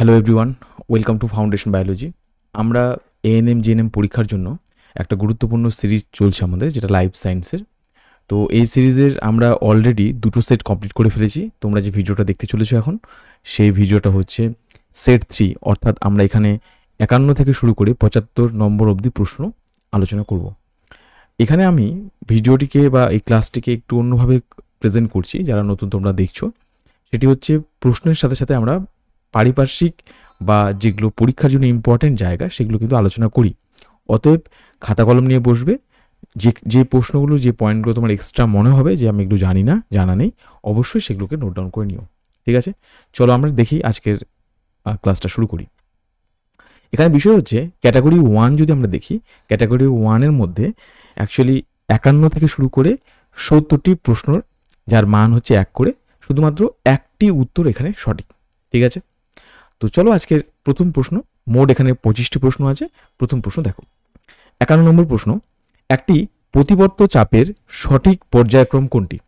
Hello everyone, welcome to foundation biology. আমরা ANM GNM পরীক্ষার জন্য একটা গুরুত্বপূর্ণ সিরিজ চলছে আমাদের, যেটা লাইফ সায়েন্সের। তো এই সিরিজের আমরা অলরেডি দুটো সেট কমপ্লিট করে ফেলেছি। তোমরা যে ভিডিওটা দেখতে চলেছো এখন, সেই ভিডিওটা হচ্ছে সেট 3, অর্থাৎ আমরা এখানে 51 থেকে শুরু করে 75 নম্বর অবধি প্রশ্ন আলোচনা করব। এখানে আমি ভিডিওটিকে বা এই ক্লাসটিকে একটু অন্যভাবে প্রেজেন্ট করছি, যারা নতুন তোমরা দেখছো। সেটি হচ্ছে প্রশ্নের সাথে সাথে আমরা পারিপার্শ্বিক বা যেগুলো পরীক্ষার জন্য ইম্পর্টেন্ট জায়গা সেগুলো কিন্তু আলোচনা করি। অতএব খাতা কলম নিয়ে বসবে, যে প্রশ্নগুলো, যে পয়েন্টগুলো তোমার এক্সট্রা মনে হবে যে আমি এগুলো জানি না, জানা নেই, অবশ্যই সেগুলোকে নোট ডাউন করে নিও। ঠিক আছে, চলো আমরা দেখি আজকের ক্লাসটা শুরু করি। এখানে বিষয় হচ্ছে ক্যাটাগরি 1 যদি আমরা দেখি, ক্যাটাগরি 1-এর মধ্যে অ্যাকচুয়ালি 51 থেকে শুরু করে 70টি প্রশ্ন, যার মান হচ্ছে 1 করে, শুধুমাত্র একটি উত্তর এখানে সঠিক। ঠিক আছে, তো চলো আজকের প্রথম প্রশ্ন। মোট এখানে 25টি প্রশ্ন আছে। প্রথম প্রশ্ন দেখো, 51 নম্বর প্রশ্ন, একটি প্রতিবর্ত চাপের সঠিক পর্যায়ক্রম কোনটি?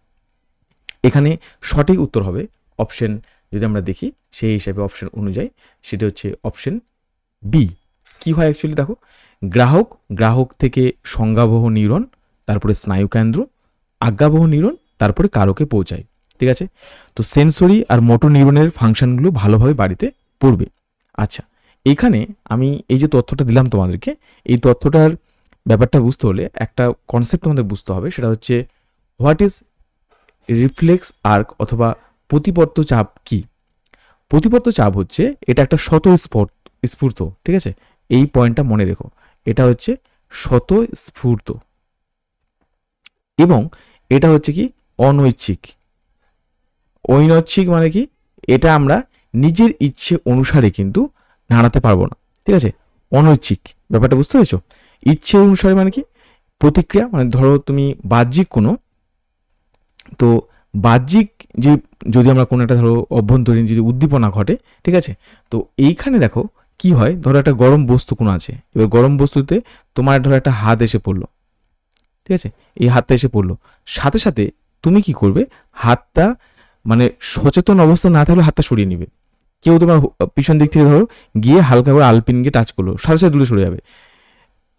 এখানে সঠিক উত্তর হবে অপশন, যদি আমরা দেখি সেই হিসাবে অপশন অনুযায়ী, সেটা হচ্ছে অপশন বি। কি হয় অ্যাকচুয়ালি দেখো, গ্রাহক থেকে সংজ্ঞাবহ নিউরন, তারপরে স্নায়ুকেন্দ্র, আজ্ঞাবহ নিউরন, তারপরে কারকে পৌঁছায়। ঠিক আছে, তো সেন্সরি আর মোটর নিউরনের ফাংশনগুলো ভালোভাবে বাড়িতে পড়বে। আচ্ছা, এইখানে আমি এই যে তথ্যটা দিলাম তোমাদেরকে, এই তথ্যটার ব্যাপারটা বুঝতে হলে একটা কনসেপ্ট আমাদের বুঝতে হবে, সেটা হচ্ছে হোয়াট ইজ রিফ্লেক্স আর্ক অথবা প্রতিবর্ত চাপ কি? প্রতিবর্ত চাপ হচ্ছে এটা একটা স্বতঃস্ফূর্ত। ঠিক আছে, এই পয়েন্টটা মনে রেখো, এটা হচ্ছে স্বতঃস্ফূর্ত এবং এটা হচ্ছে কি অনৈচ্ছিক। ঐনৈচ্ছিক মানে কি, এটা আমরা নিজের ইচ্ছে অনুসারে কিন্তু নাড়াতে পারবো না। ঠিক আছে, অনৈচ্ছিক ব্যাপারটা বুঝতে পেরেছো? ইচ্ছে অনুসারে মানে কি, প্রতিক্রিয়া মানে ধরো তুমি বাহ্যিক কোনো, তো বাহ্যিক যে যদি আমরা কোনো একটা ধরো অভ্যন্তরীণ যদি উদ্দীপনা ঘটে, ঠিক আছে, তো এইখানে দেখো কি হয়, ধরো একটা গরম বস্তু কোনো আছে, এবার গরম বস্তুতে তোমার ধরো একটা হাত এসে পড়লো। ঠিক আছে, এই হাতটা এসে পড়লো, সাথে সাথে তুমি কি করবে, হাতটা মানে সচেতন অবস্থা না থাকলে হাতটা সরিয়ে নিবে। কেউ তোমার পিছন দিক থেকে ধরো গিয়ে হালকা করে আলপিনকে টাচ করলো, সাথে সাথে দূরে সরে যাবে।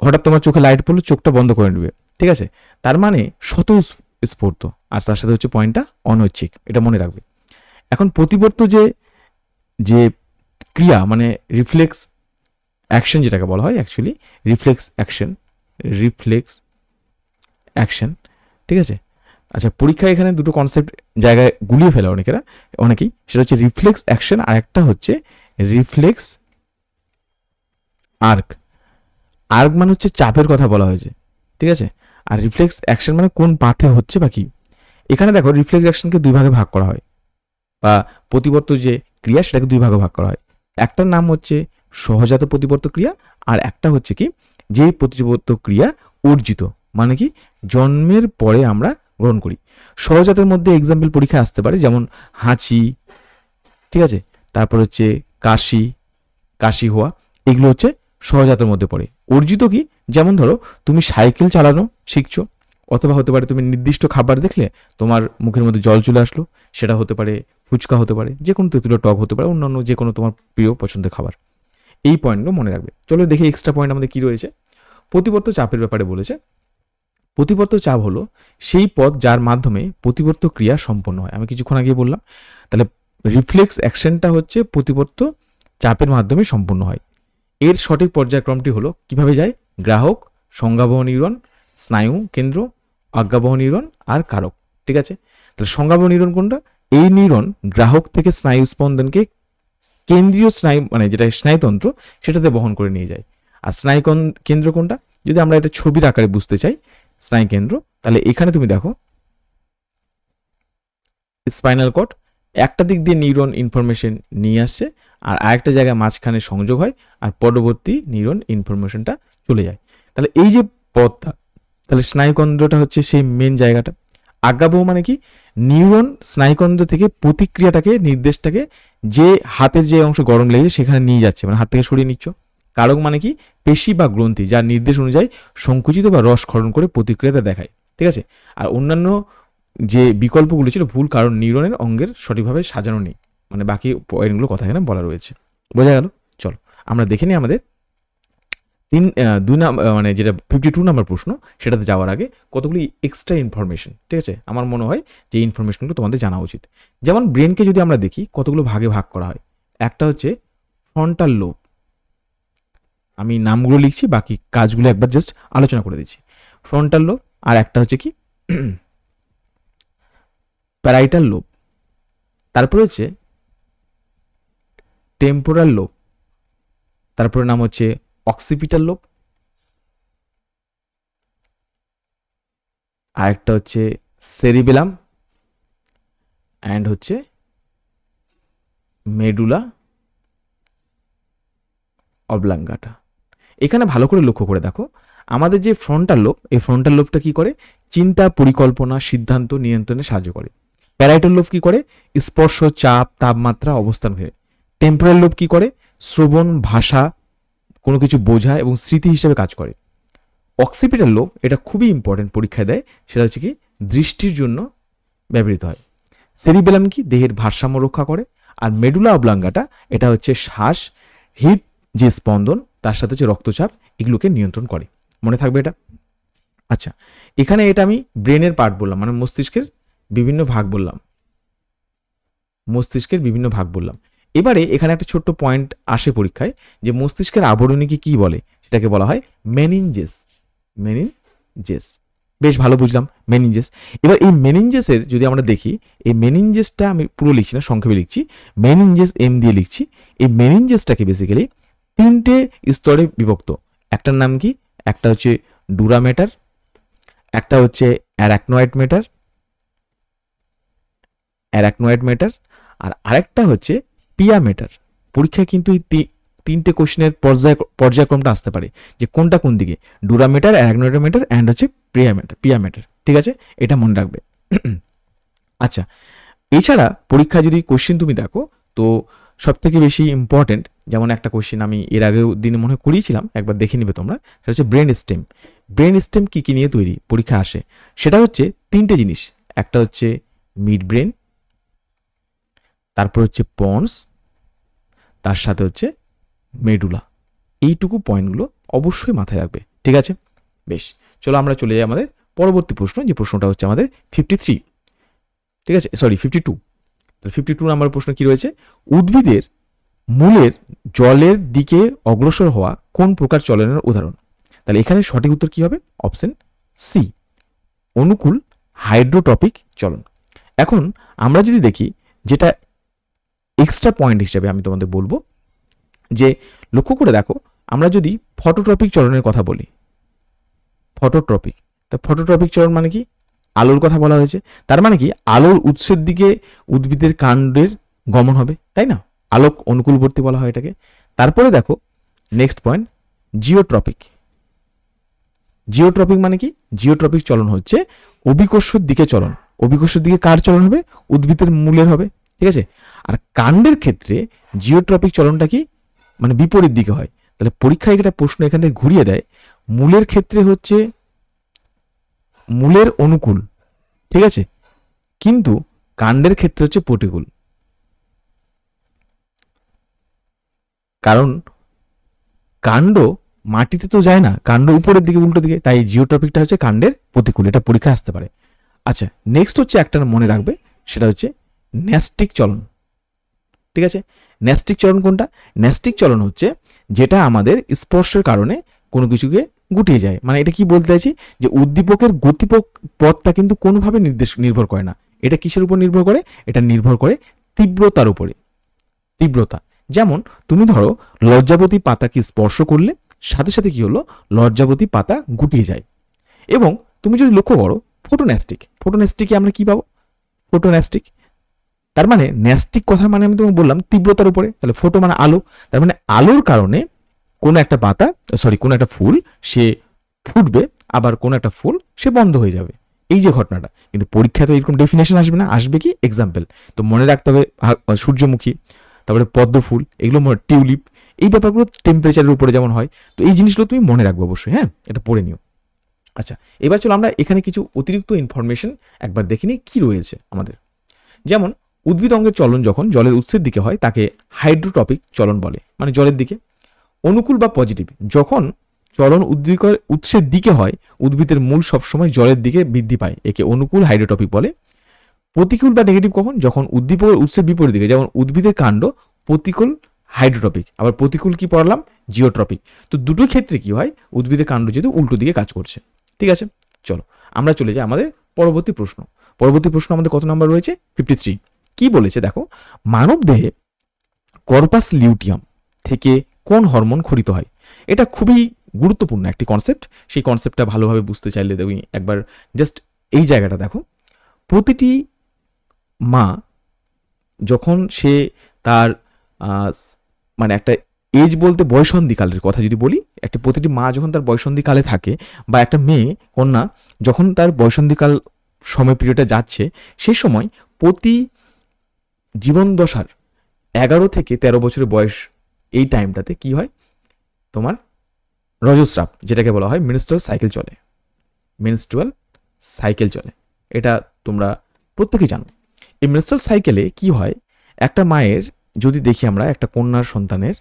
হঠাৎ তোমার চোখে লাইট পড়লো, চোখটা বন্ধ করে নেবে। ঠিক আছে, তার মানে স্বতঃস্ফূর্ত, আর তার সাথে হচ্ছে পয়েন্টটা অনৈচ্ছিক, এটা মনে রাখবে। এখন প্রতিবর্ত যে যে ক্রিয়া মানে রিফ্লেক্স অ্যাকশন যেটাকে বলা হয়, অ্যাকচুয়ালি রিফ্লেক্স অ্যাকশন। ঠিক আছে, আচ্ছা, পরীক্ষায় এখানে দুটো কনসেপ্ট জায়গায় গুলিয়ে ফেলে অনেকেই, সেটা হচ্ছে রিফ্লেক্স অ্যাকশন আর একটা হচ্ছে রিফ্লেক্স আর্ক। মানে হচ্ছে চাপের কথা বলা হয়েছে। ঠিক আছে, আর রিফ্লেক্স অ্যাকশন মানে কোন পাথে হচ্ছে বা কি। এখানে দেখো রিফ্লেক্স অ্যাকশনকে দুই ভাগে ভাগ করা হয়, বা প্রতিবর্ত যে ক্রিয়া সেটাকে দুই ভাগে ভাগ করা হয়। একটার নাম হচ্ছে সহজাত প্রতিবর্ত ক্রিয়া, আর একটা হচ্ছে কি যে প্রতিবর্ত ক্রিয়া অর্জিত, মানে কি জন্মের পরে আমরা গ্রহণ করি। সহজাতের মধ্যে এক্সাম্পল পরীক্ষায় আসতে পারে, যেমন হাঁচি, ঠিক আছে, তারপর হচ্ছে কাশি হওয়া, এগুলো হচ্ছে সহজাতের মধ্যে পড়ে। অর্জিত কি, যেমন ধরো তুমি সাইকেল চালানো শিখছো, অথবা হতে পারে তুমি নির্দিষ্ট খাবার দেখলে তোমার মুখের মধ্যে জল চলে আসলো, সেটা হতে পারে ফুচকা, হতে পারে যে কোনো তেঁতুলের টক, হতে পারে অন্যান্য যে কোনো তোমার প্রিয় পছন্দের খাবার। এই পয়েন্টগুলো মনে রাখবে। চলো দেখি এক্সট্রা পয়েন্ট আমাদের কি রয়েছে। প্রতিবর্ত চাপের ব্যাপারে বলেছে, প্রতিবর্ত চাপ হলো সেই পথ যার মাধ্যমে প্রতিবর্ত ক্রিয়া সম্পন্ন হয়। আমি কিছুক্ষণ আগে বললাম, তাহলে রিফ্লেক্স অ্যাকশনটা হচ্ছে প্রতিবর্ত চাপের মাধ্যমে সম্পন্ন হয়। এর সঠিক পর্যায়ক্রমটি হলো কিভাবে যায়, গ্রাহক, সংজ্ঞাবহ নিউরন, স্নায়ু কেন্দ্র, আজ্ঞাবহ নিউরন আর কারক। ঠিক আছে, তাহলে সংজ্ঞাবহ নিউরন কোনটা, এই নিউরন গ্রাহক থেকে স্নায়ু স্পন্দনকে কেন্দ্রীয় স্নায়ু মানে যেটা স্নায়ুতন্ত্র সেটাতে বহন করে নিয়ে যায়। আর স্নায়ু কেন্দ্র কোনটা, যদি আমরা এটা ছবির আকারে বুঝতে চাই, স্নায়ু কেন্দ্র, তাহলে এখানে তুমি দেখো স্পাইনাল কর্ড, একটা দিক দিয়ে নিউরন ইনফরমেশন নিয়ে আসছে, আর আরেকটা জায়গায় মাঝখানে সংযোগ হয়, আর পরবর্তী নিউরন ইনফরমেশনটা চলে যায়। তাহলে এই যে পথটা, তাহলে স্নায়ুকেন্দ্রটা হচ্ছে সেই মেন জায়গাটা। আজ্ঞাবহ মানে কি, নিউরন স্নায়ুকেন্দ্র থেকে প্রতিক্রিয়াটাকে, নির্দেশটাকে যে হাতের যে অংশ গরম লেগে সেখানে নিয়ে যাচ্ছে, মানে হাত থেকে সরিয়ে নিচ্ছ। কারক মানে কি, পেশি বা গ্রন্থি যার নির্দেশ অনুযায়ী সংকুচিত বা রস ক্ষরণ করে প্রতিক্রিয়াটা দেখায়। ঠিক আছে, আর অন্যান্য যে বিকল্পগুলো ছিল ভুল, কারণ নিউরনের অঙ্গের সঠিকভাবে সাজানো নেই, মানে বাকি পয়েন্টগুলো কথা এখানে বলা রয়েছে। বোঝা গেল? চলো আমরা দেখে নিই আমাদের 2 নাম্বার মানে যেটা 52 নাম্বার প্রশ্ন, সেটাতে যাওয়ার আগে কতগুলি এক্সট্রা ইনফরমেশন, ঠিক আছে, আমার মনে হয় যে ইনফরমেশনগুলো তোমাদের জানা উচিত। যেমন ব্রেনকে যদি আমরা দেখি কতগুলো ভাগে ভাগ করা হয়। একটা হচ্ছে ফ্রন্টাল লোব, আমি নামগুলো লিখছি, বাকি কাজগুলো একবার জাস্ট আলোচনা করে দিচ্ছি। ফ্রন্টাল লোব, আর একটা হচ্ছে কি প্যারাইটাল লোব, তারপরে হচ্ছে টেম্পোরাল লোব, তারপরে নাম হচ্ছে অক্সিপিটাল লোব, আর একটা হচ্ছে সেরিবেলাম, অ্যান্ড হচ্ছে মেডুলা অবলাঙ্গাটা। এখানে ভালো করে লক্ষ্য করে দেখো, আমাদের যে ফ্রন্টাল লোব, এই ফ্রন্টাল লোবটা কি করে? চিন্তা, পরিকল্পনা, সিদ্ধান্ত নিয়ন্ত্রণে সাহায্য করে। প্যারাইটাল লোব কি করে? স্পর্শ, চাপ, তাপমাত্রা, অবস্থান ঘিরে। টেম্পোরাল লোব কি করে? শ্রবণ, ভাষা, কোনো কিছু বোঝা এবং স্মৃতি হিসেবে কাজ করে। অক্সিপিটাল লোব, এটা খুবই ইম্পর্টেন্ট, পরীক্ষায় দেয়, সেটা হচ্ছে কি দৃষ্টির জন্য ব্যবহৃত হয়। সেরিবেলাম কি? দেহের ভারসাম্য রক্ষা করে। আর মেডুলা অবলাঙ্গাটা, এটা হচ্ছে শ্বাস, হৃদ যে স্পন্দন, তার সাথে হচ্ছে রক্তচাপ, এগুলোকে নিয়ন্ত্রণ করে। মনে থাকবে এটা? আচ্ছা, এখানে এটা আমি ব্রেনের পার্ট বললাম, মানে মস্তিষ্কের বিভিন্ন ভাগ বললাম, মস্তিষ্কের বিভিন্ন ভাগ বললাম। এবারে এখানে একটা ছোট্ট পয়েন্ট আসে পরীক্ষায়, যে মস্তিষ্কের আবরণীকে কি বলে? সেটাকে বলা হয় মেনিনজেস। মেনিনজেস, বেশ ভালো বুঝলাম, মেনিনজেস। এবার এই মেনিনজেসের যদি আমরা দেখি, এই মেনিনজেসটা আমি পুরো লিখছি না, সংক্ষেপে লিখছি, মেনিনজেস এম দিয়ে লিখছি। এই মেনিনজেসটাকে বেসিক্যালি 3টে স্তরে বিভক্ত। একটার নাম কি? একটা হচ্ছে ডুরা ম্যাটার, একটা হচ্ছে অ্যারাকনয়েড ম্যাটার, আর আরেকটা হচ্ছে পিয়া ম্যাটার। পরীক্ষায় কিন্তু এই 3টে কোশ্চেনের পর্যায়ক্রমটা আসতে পারে, যে কোনটা কোন দিকে, dura matter, arachnoid matter and হচ্ছে পিয়া ম্যাটার, ঠিক আছে, এটা মনে রাখবে। আচ্ছা, এছাড়া পরীক্ষায় যদি কোশ্চেন তুমি দেখো, তো সব থেকে বেশি ইম্পর্টেন্ট, যেমন একটা কোশ্চেন আমি এর আগেও দিনে মনে করিয়েছিলাম, একবার দেখে নিবে তোমরা, সেটা হচ্ছে ব্রেন স্টেম। ব্রেন স্টেম কী কী নিয়ে তৈরি, পরীক্ষা আসে, সেটা হচ্ছে 3টে জিনিস। একটা হচ্ছে মিড ব্রেন, তারপর হচ্ছে পন্স, তার সাথে হচ্ছে মেডুলা। এইটুকু পয়েন্টগুলো অবশ্যই মাথায় রাখবে, ঠিক আছে? বেশ, চলো আমরা চলে যাই আমাদের পরবর্তী প্রশ্ন, যে প্রশ্নটা হচ্ছে আমাদের 53, ঠিক আছে, সরি 52। তাহলে 52 নাম্বার প্রশ্ন কি রয়েছে? উদ্ভিদের মূলের জলের দিকে অগ্রসর হওয়া কোন প্রকার চলনের উদাহরণ? তাহলে এখানে সঠিক উত্তর কি হবে? অপশন সি, অনুকূল হাইড্রোট্রপিক চলন। এখন আমরা যদি দেখি, যেটা এক্সট্রা পয়েন্ট হিসেবে আমি তোমাদের বলবো, যে লক্ষ্য করে দেখো, আমরা যদি ফটোট্রপিক চলনের কথা বলি, ফটোট্রপিক, তা ফটোট্রপিক চলন মানে কি? আলোর কথা বলা হয়েছে, তার মানে কি আলোর উৎসের দিকে উদ্ভিদের কাণ্ডের গমন হবে, তাই না? আলোক অনুকূলবর্তী বলা হয় এটাকে। তারপরে দেখো নেক্সট পয়েন্ট, জিওট্রপিক। জিওট্রপিক মানে কি? জিওট্রপিক চলন হচ্ছে অভিকর্ষের দিকে চলন। অভিকর্ষের দিকে কার চলন হবে? উদ্ভিদের মূলের হবে, ঠিক আছে। আর কাণ্ডের ক্ষেত্রে জিওট্রপিক চলনটা কি? মানে বিপরীত দিকে হয়। তাহলে পরীক্ষায় একটা প্রশ্ন এখান থেকে ঘুরিয়ে দেয়, মূলের ক্ষেত্রে হচ্ছে মূলের অনুকূল, ঠিক আছে, কিন্তু কাণ্ডের ক্ষেত্রে হচ্ছে প্রতিকূল। কারণ কাণ্ড মাটিতে তো যায় না, কাণ্ড উপরের দিকে, উল্টো দিকে, তাই জিওট্রপিকটা হচ্ছে কাণ্ডের প্রতিকূল। এটা পরীক্ষায় আসতে পারে। আচ্ছা, নেক্সট হচ্ছে একটা মনে রাখবে, সেটা হচ্ছে ন্যাস্টিক চলন, ঠিক আছে। ন্যাস্টিক চলন কোনটা? ন্যাস্টিক চলন হচ্ছে যেটা আমাদের স্পর্শের কারণে কোনো কিছুকে গুটিয়ে যায়। মানে এটা কি বলতে চাইছি, যে উদ্দীপকের পথটা কিন্তু কোনোভাবে নির্ভর করে না। এটা কিসের উপর নির্ভর করে? এটা নির্ভর করে তীব্রতার উপরে। তীব্রতা, যেমন তুমি ধরো লজ্জাবতী পাতাকে স্পর্শ করলে, সাথে সাথে কি হলো, লজ্জাবতী পাতা গুটিয়ে যায়। এবং তুমি যদি লক্ষ্য করো ফোটোন্যাস্টিকে আমরা কি পাবো? ফোটোন্যাস্টিক, তার মানে ন্যাস্টিক কথার মানে আমি তোমাকে বললাম তীব্রতার উপরে। তাহলে ফোটো মানে আলো, তার মানে আলোর কারণে কোনো একটা কোনো একটা ফুল সে ফুটবে, আবার কোনো একটা ফুল সে বন্ধ হয়ে যাবে, এই যে ঘটনাটা। কিন্তু পরীক্ষায় তো এরকম ডেফিনেশন আসবে না, আসবে কি এক্সাম্পল। তো মনে রাখতে হবে সূর্যমুখী, তারপরে পদ্ম ফুল, এগুলো টিউলিপ, এই ব্যাপারগুলো টেম্পারেচারের উপরে যেমন হয়। তো এই জিনিসগুলো তুমি মনে রাখবে অবশ্যই, হ্যাঁ, এটা পড়ে নিও। আচ্ছা, এবার চলো আমরা এখানে কিছু অতিরিক্ত ইনফরমেশন একবার দেখে নিই কি রয়েছে আমাদের। যেমন উদ্ভিদ অঙ্গের চলন যখন জলের উৎসের দিকে হয় তাকে হাইড্রোট্রপিক চলন বলে, মানে জলের দিকে। অনুকূল বা পজিটিভ, যখন চলন উৎসের দিকে হয় উদ্ভিদের মূল সবসময় জলের দিকে বৃদ্ধি পায়, একে অনুকূল হাইড্রোট্রপিক বলে। প্রতিকূল বা নেগেটিভ কখন, যখন উদ্দীপকের উৎসের বিপরীত দিকে, যেমন উদ্ভিদের কাণ্ড প্রতিকূল হাইড্রোট্রপিক, আবার প্রতিকূল কি পড়লাম জিওট্রপিক। তো দুটো ক্ষেত্রে কি হয়, উদ্ভিদের কাণ্ড যেহেতু উল্টো দিকে কাজ করছে। ঠিক আছে, চলো আমরা চলে যাই আমাদের পরবর্তী প্রশ্ন। পরবর্তী প্রশ্ন আমাদের কত নাম্বার রয়েছে? 53। কি বলেছে দেখো, মানব দেহে কর্পাস লিউটিয়াম থেকে কোন হরমোন খরিত হয়? এটা খুবই গুরুত্বপূর্ণ একটি কনসেপ্ট। সেই কনসেপ্টটা ভালোভাবে বুঝতে চাইলে তুমি একবার জাস্ট এই জায়গাটা দেখো। প্রতিটি মা যখন সে তার মানে একটা এজ বলতে বয়সন্ধিকালের কথা যদি বলি, একটা প্রতিটি মা যখন তার বয়সন্ধিকালে থাকে, বা একটা মেয়ে কন্যা যখন তার বয়সন্ধিকাল সময় পিরিয়ডে যাচ্ছে, সেই সময় প্রতি জীবন দশার 11 থেকে 13 বছরের বয়স, এই টাইমটাতে কি হয়, তোমার রজস্রাব যেটাকে বলা হয় মেনস্ট্রুয়াল সাইকেল চলে। মেনস্ট্রুয়াল সাইকেল চলে, এটা তোমরা প্রত্যেকেই জানো। এই মেনস্ট্রুয়াল সাইকেলে কি হয়, একটা মায়ের যদি দেখি আমরা একটা কন্যার সন্তানের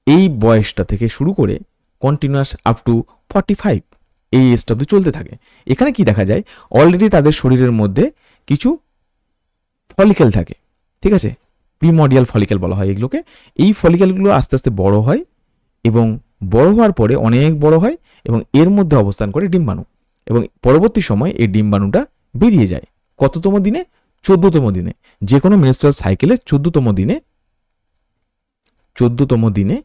এই বয়সটা থেকে শুরু করে কন্টিনিউয়াস আপ টু 45 এই এজটা অবধি চলতে থাকে। এখানে কি দেখা যায়, অলরেডি তাদের শরীরের মধ্যে কিছু ফলিকেল থাকে, ঠিক আছে, প্রিমর্ডিয়াল ফলিকেল বলা হয় এগুলোকে। এই ফলিকেলগুলো আস্তে আস্তে বড় হয়, এবং বড় হওয়ার পরে অনেক বড় হয়, এবং এর মধ্যে অবস্থান করে ডিম্বাণু, এবং পরবর্তী সময় এই ডিম্বাণুটা বেরিয়ে যায় কততম দিনে? 14তম দিনে। যে কোনো মেনস্ট্রুয়াল সাইকেলে 14তম দিনে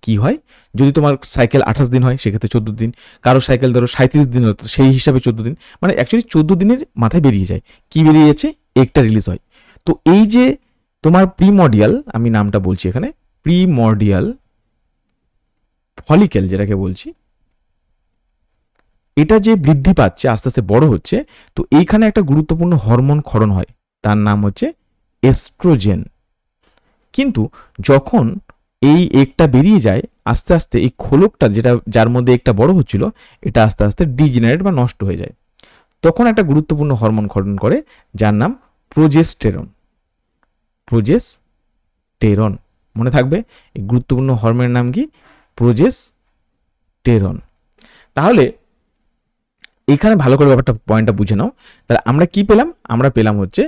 কি হয়, যদি তোমার সাইকেল 28 দিন হয় সেক্ষেত্রে 14 দিন, কারো সাইকেল ধরো 37 দিন হতো সেই হিসাবে 14 দিন, মানে অ্যাকচুয়ালি 14 দিনের মাথায় বেরিয়ে যায়। কি বেরিয়ে যাচ্ছে? একটা রিলিজ হয়। তো এই যে তোমার প্রিমর্ডিয়াল, আমি নামটা বলছি এখানে, প্রিমর্ডিয়াল ফলিকেল যেটাকে বলছি, এটা যে বৃদ্ধি পাচ্ছে আস্তে আস্তে বড় হচ্ছে, তো এইখানে একটা গুরুত্বপূর্ণ হরমোন ক্ষরণ হয়, তার নাম হচ্ছে এস্ট্রোজেন। কিন্তু যখন এই একটা বেরিয়ে যায় আস্তে আস্তে, এই খোলকটা যেটা যার মধ্যে একটা বড় হচ্ছিল, এটা আস্তে আস্তে ডিজেনারেট বা নষ্ট হয়ে যায়। তখন একটা গুরুত্বপূর্ণ হরমোন ক্ষরণ করে যার নাম প্রোজেস্টেরন। প্রোজেস্টেরন মনে থাকবে, এই গুরুত্বপূর্ণ হরমোনের নাম কি? প্রোজেস্টেরন। তাহলে এখানে ভালো করে ব্যাপারটা পয়েন্টটা বুঝে নাও। তাহলে আমরা কি পেলাম? আমরা পেলাম হচ্ছে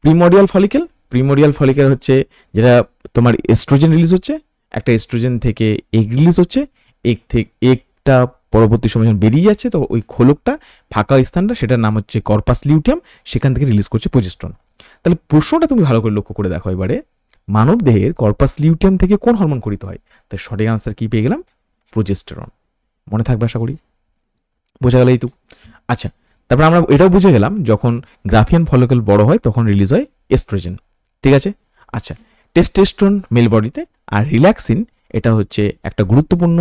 প্রিমর্ডিয়াল ফলিকেল। প্রিমর্ডিয়াল ফলিকেল হচ্ছে যেটা তোমার এস্ট্রোজেন রিলিজ হচ্ছে, একটা এস্ট্রোজেন থেকে এগ রিলিজ হচ্ছে, এগ থেকে এগটা পরবর্তী সময় যখন বেরিয়ে যাচ্ছে, তো ওই খোলকটা ফাঁকা স্থানটা সেটার নাম হচ্ছে কর্পাস লিউটিয়াম, সেখান থেকে রিলিজ করছে প্রোজেস্টেরন। তাহলে প্রশ্নটা তুমি ভালো করে লক্ষ্য করে দেখো এবারে, মানব দেহের কর্পাস লিউটিয়াম থেকে কোন হরমোন খরিত হয়? তাই সঠিক আনসার কি পেয়ে গেলাম? প্রোজেস্টেরন। মনে থাকবে আশা করি, বোঝা গেল এইটুকু। আচ্ছা, তারপর আমরা এটাও বুঝে গেলাম যখন গ্রাফিয়ান ফলিকল বড় হয় তখন রিলিজ হয় এস্ট্রোজেন। ঠিক আছে। আচ্ছা, টেস্টোস্টেরন মেল বডিতে, আর রিল্যাক্সিন এটা হচ্ছে একটা গুরুত্বপূর্ণ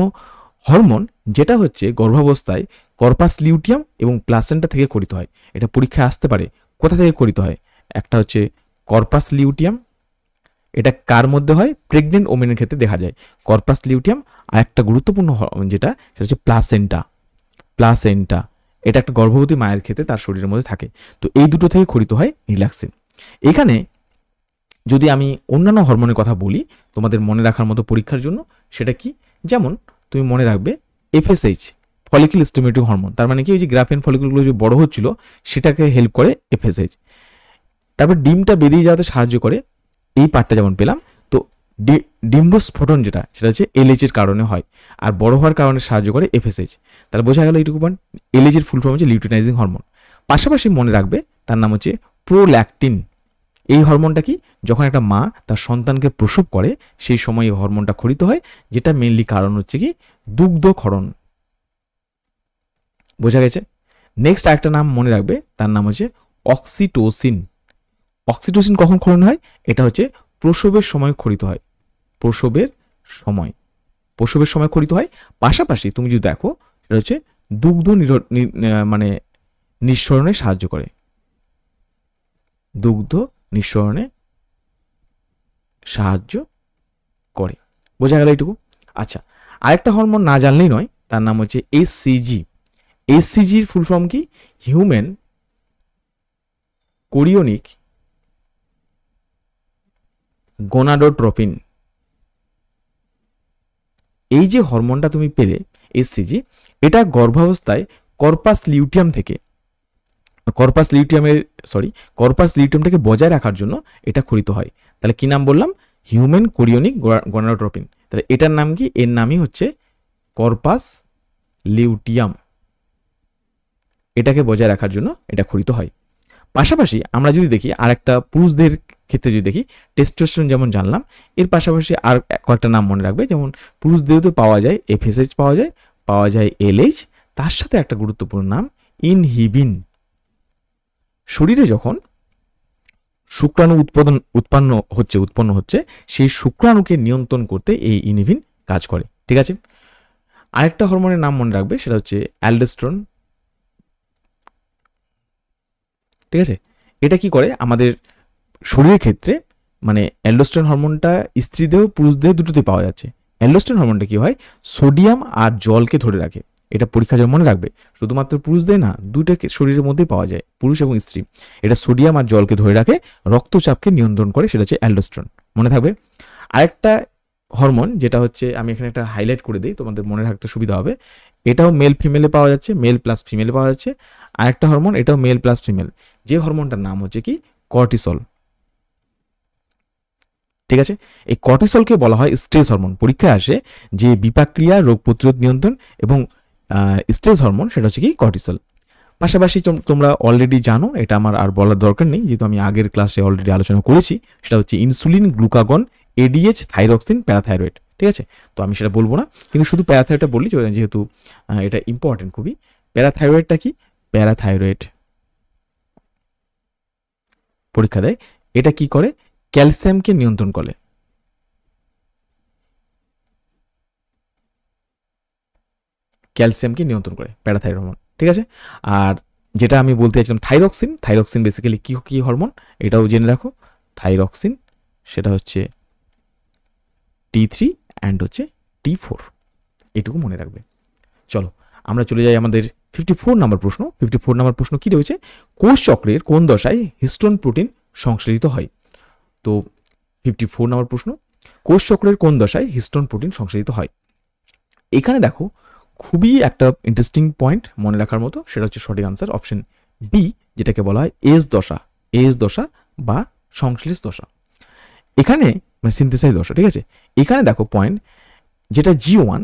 হরমোন যেটা হচ্ছে গর্ভাবস্থায় কর্পাস লিউটিয়াম এবং প্লাসেন্টা থেকে খরিত হয়। এটা পরীক্ষায় আসতে পারে, কোথা থেকে খরিত হয়? একটা হচ্ছে কর্পাস লিউটিয়াম, এটা কার মধ্যে হয়? প্রেগনেন্ট ওমেনের ক্ষেত্রে দেখা যায় কর্পাস লিউটিয়াম। আর একটা গুরুত্বপূর্ণ যেটা সেটা হচ্ছে প্লাসেন্টা। প্লাসেন্টা এটা একটা গর্ভবতী মায়ের ক্ষেত্রে তার শরীরের মধ্যে থাকে। তো এই দুটো থেকে খরিত হয় রিল্যাক্সিন। এখানে যদি আমি অন্যান্য হরমোনের কথা বলি তোমাদের মনে রাখার মতো পরীক্ষার জন্য, সেটা কি? যেমন তুমি মনে রাখবে এফএসএইচ, ফলিকুল স্টিমুলেটিং হরমোন। তার মানে কি, ওই যে গ্রাফিয়ান ফলিকুলগুলো যে বড় হচ্ছিল সেটাকে হেল্প করে এফএসএইচ। তারপর ডিমটা বেরিয়ে যাওয়াতে সাহায্য করে, এই পার্টটা যেমন পেলাম। তো ডিম্বস্ফোটন যেটা, সেটা হচ্ছে এলএইচ এর কারণে হয়, আর বড় হওয়ার কারণে সাহায্য করে এফএসএইচ। তাহলে বোঝা গেল এইটুকু পয়েন্ট। এলএইচ এর ফুল ফর্ম হচ্ছে লিউটিনাইজিং হরমোন। পাশাপাশি মনে রাখবে তার নাম হচ্ছে প্রোল্যাকটিন। এই হরমোনটা কি? যখন একটা মা তার সন্তানকে প্রসব করে সেই সময় এই হরমোনটা খরিত হয়, যেটা মেইনলি কারণ হচ্ছে কি দুগ্ধক্ষরণ। বোঝা গেছে? নেক্সট আরেকটা নাম মনে রাখবে, তার নাম হচ্ছে অক্সিটোসিন। অক্সিটোসিন কখন ক্ষরণ হয়? এটা হচ্ছে প্রসবের সময় খরিত হয়। প্রসবের সময় খরিত হয়। পাশাপাশি তুমি যদি দেখো সেটা হচ্ছে দুগ্ধ মানে নিঃসরণে সাহায্য করে। দুগ্ধ নিঃসরণে সাহায্য করে। বোঝা গেল এইটুকু। আচ্ছা, আরেকটা হরমোন না জানলেই নয়, তার নাম হচ্ছে এসসিজি। এসসিজির ফুল ফর্ম কি? হিউম্যান কোরিওনিক গোনাডোট্রপিন, এই যে হরমোনটা তুমি পেলে এসসিজি, এটা গর্ভাবস্থায় কর্পাস লিউটিয়ামটাকে বজায় রাখার জন্য এটা ক্ষরিত হয়। তাহলে কি নাম বললাম? Human chorionic gonadotropin. তাহলে এটার নাম কি? এর নামই হচ্ছে কর্পাস লিউটিয়াম। এটাকে বজায় রাখার জন্য এটা ক্ষরিত হয়। পাশাপাশি আমরা যদি দেখি আর একটা পুরুষদের ক্ষেত্রে যদি দেখি, টেস্টোস্টেরন যেমন জানলাম, এর পাশাপাশি আর কয়েকটা নাম মনে রাখবে। যেমন পুরুষদেরও পাওয়া যায় এফএসএইচ, পাওয়া যায় এলএইচ, তার সাথে একটা গুরুত্বপূর্ণ নাম ইনহিবিন। শরীরে যখন শুক্রাণু উৎপন্ন হচ্ছে সেই শুক্রাণুকে নিয়ন্ত্রণ করতে এই ইনহিবিন কাজ করে। ঠিক আছে, আরেকটা হরমোনের নাম মনে রাখবে, সেটা হচ্ছে অ্যালডোস্টেরন। ঠিক আছে, এটা কি করে আমাদের শরীরের ক্ষেত্রে, মানে অ্যালডোস্টেরন হরমোনটা স্ত্রীদেহ পুরুষদেহ দুটোতে পাওয়া যাচ্ছে। অ্যালডোস্টেরন হরমোনটা কি হয়? সোডিয়াম আর জলকে ধরে রাখে। এটা পরীক্ষা যেমন মনে রাখবে, শুধুমাত্র পুরুষদের না, দুইটা শরীরের মধ্যেই পাওয়া যায়, পুরুষ এবং স্ত্রী। এটা সোডিয়াম আর জলকে ধরে রাখে, রক্তচাপকে নিয়ন্ত্রণ করে, সেটা হচ্ছে অ্যালডোস্টেরন। মনে থাকবে। আরেকটা হরমোন যেটা হচ্ছে, আমি এখানে একটা হাইলাইট করে দিই, তোমাদের মনে রাখতে সুবিধা হবে। এটাও মেল ফিমেলে পাওয়া যাচ্ছে, মেল প্লাস ফিমেলে পাওয়া যাচ্ছে। আরেকটা হরমোন, এটাও মেল প্লাস ফিমেল, যে হরমোনটার নাম হচ্ছে কি? কর্টিসল। ঠিক আছে, এই কর্টিসলকে বলা হয় স্ট্রেস হরমোন। পরীক্ষায় আসে যে বিপাকক্রিয়া, রোগ প্রতিরোধ নিয়ন্ত্রণ এবং স্ট্রেস হরমোন, সেটা হচ্ছে কি? কর্টিসল। পাশাপাশি তোমরা অলরেডি জানো, এটা আমার আর বলার দরকার নেই, যেহেতু আমি আগের ক্লাসে অলরেডি আলোচনা করেছি। সেটা হচ্ছে insulin, glucagon, ADH, thyroxine, parathyroid. ঠিক আছে, তো আমি সেটা বলবো না, কিন্তু শুধু প্যারাথাইরয়েডটা বললি, যেহেতু এটা ইম্পর্টেন্ট খুবই। প্যারাথাইরয়েডটা কি? প্যারাথাইরয়েড পরীক্ষা দেয়। এটা কি করে? ক্যালসিয়ামকে নিয়ন্ত্রণ করে। Parathyroid hormone. ঠিক আছে, আর যেটা আমি বলতে চাইছিলাম থাইরক্সিন বেসিক্যালি কি হরমোন, এটাও জেনে রাখো। থাইরক্সিন সেটা হচ্ছে T3 অ্যান্ড হচ্ছে T4, এটুকু মনে রাখবে। চলো আমরা চলে যাই আমাদের 54 নম্বর প্রশ্ন। 54 নম্বর প্রশ্ন কি রয়েছে? কোষ চক্রের কোন দশায় হিস্টোন প্রোটিন সংশ্লেষিত হয়? তো 54 নম্বর প্রশ্ন, কোষ চক্রের কোন দশায় হিস্টোন প্রোটিন সংশ্লেষিত হয়? এখানে দেখো খুবই একটা ইন্টারেস্টিং পয়েন্ট মনে রাখার মতো, সেটা হচ্ছে সঠিক আনসার অপশন বি, যেটাকে বলা হয় এস দশা বা সংশ্লেষ দশা। এখানে মানে সিনথেসাইজ দশা। ঠিক আছে, এখানে দেখো পয়েন্ট, যেটা জি ওয়ান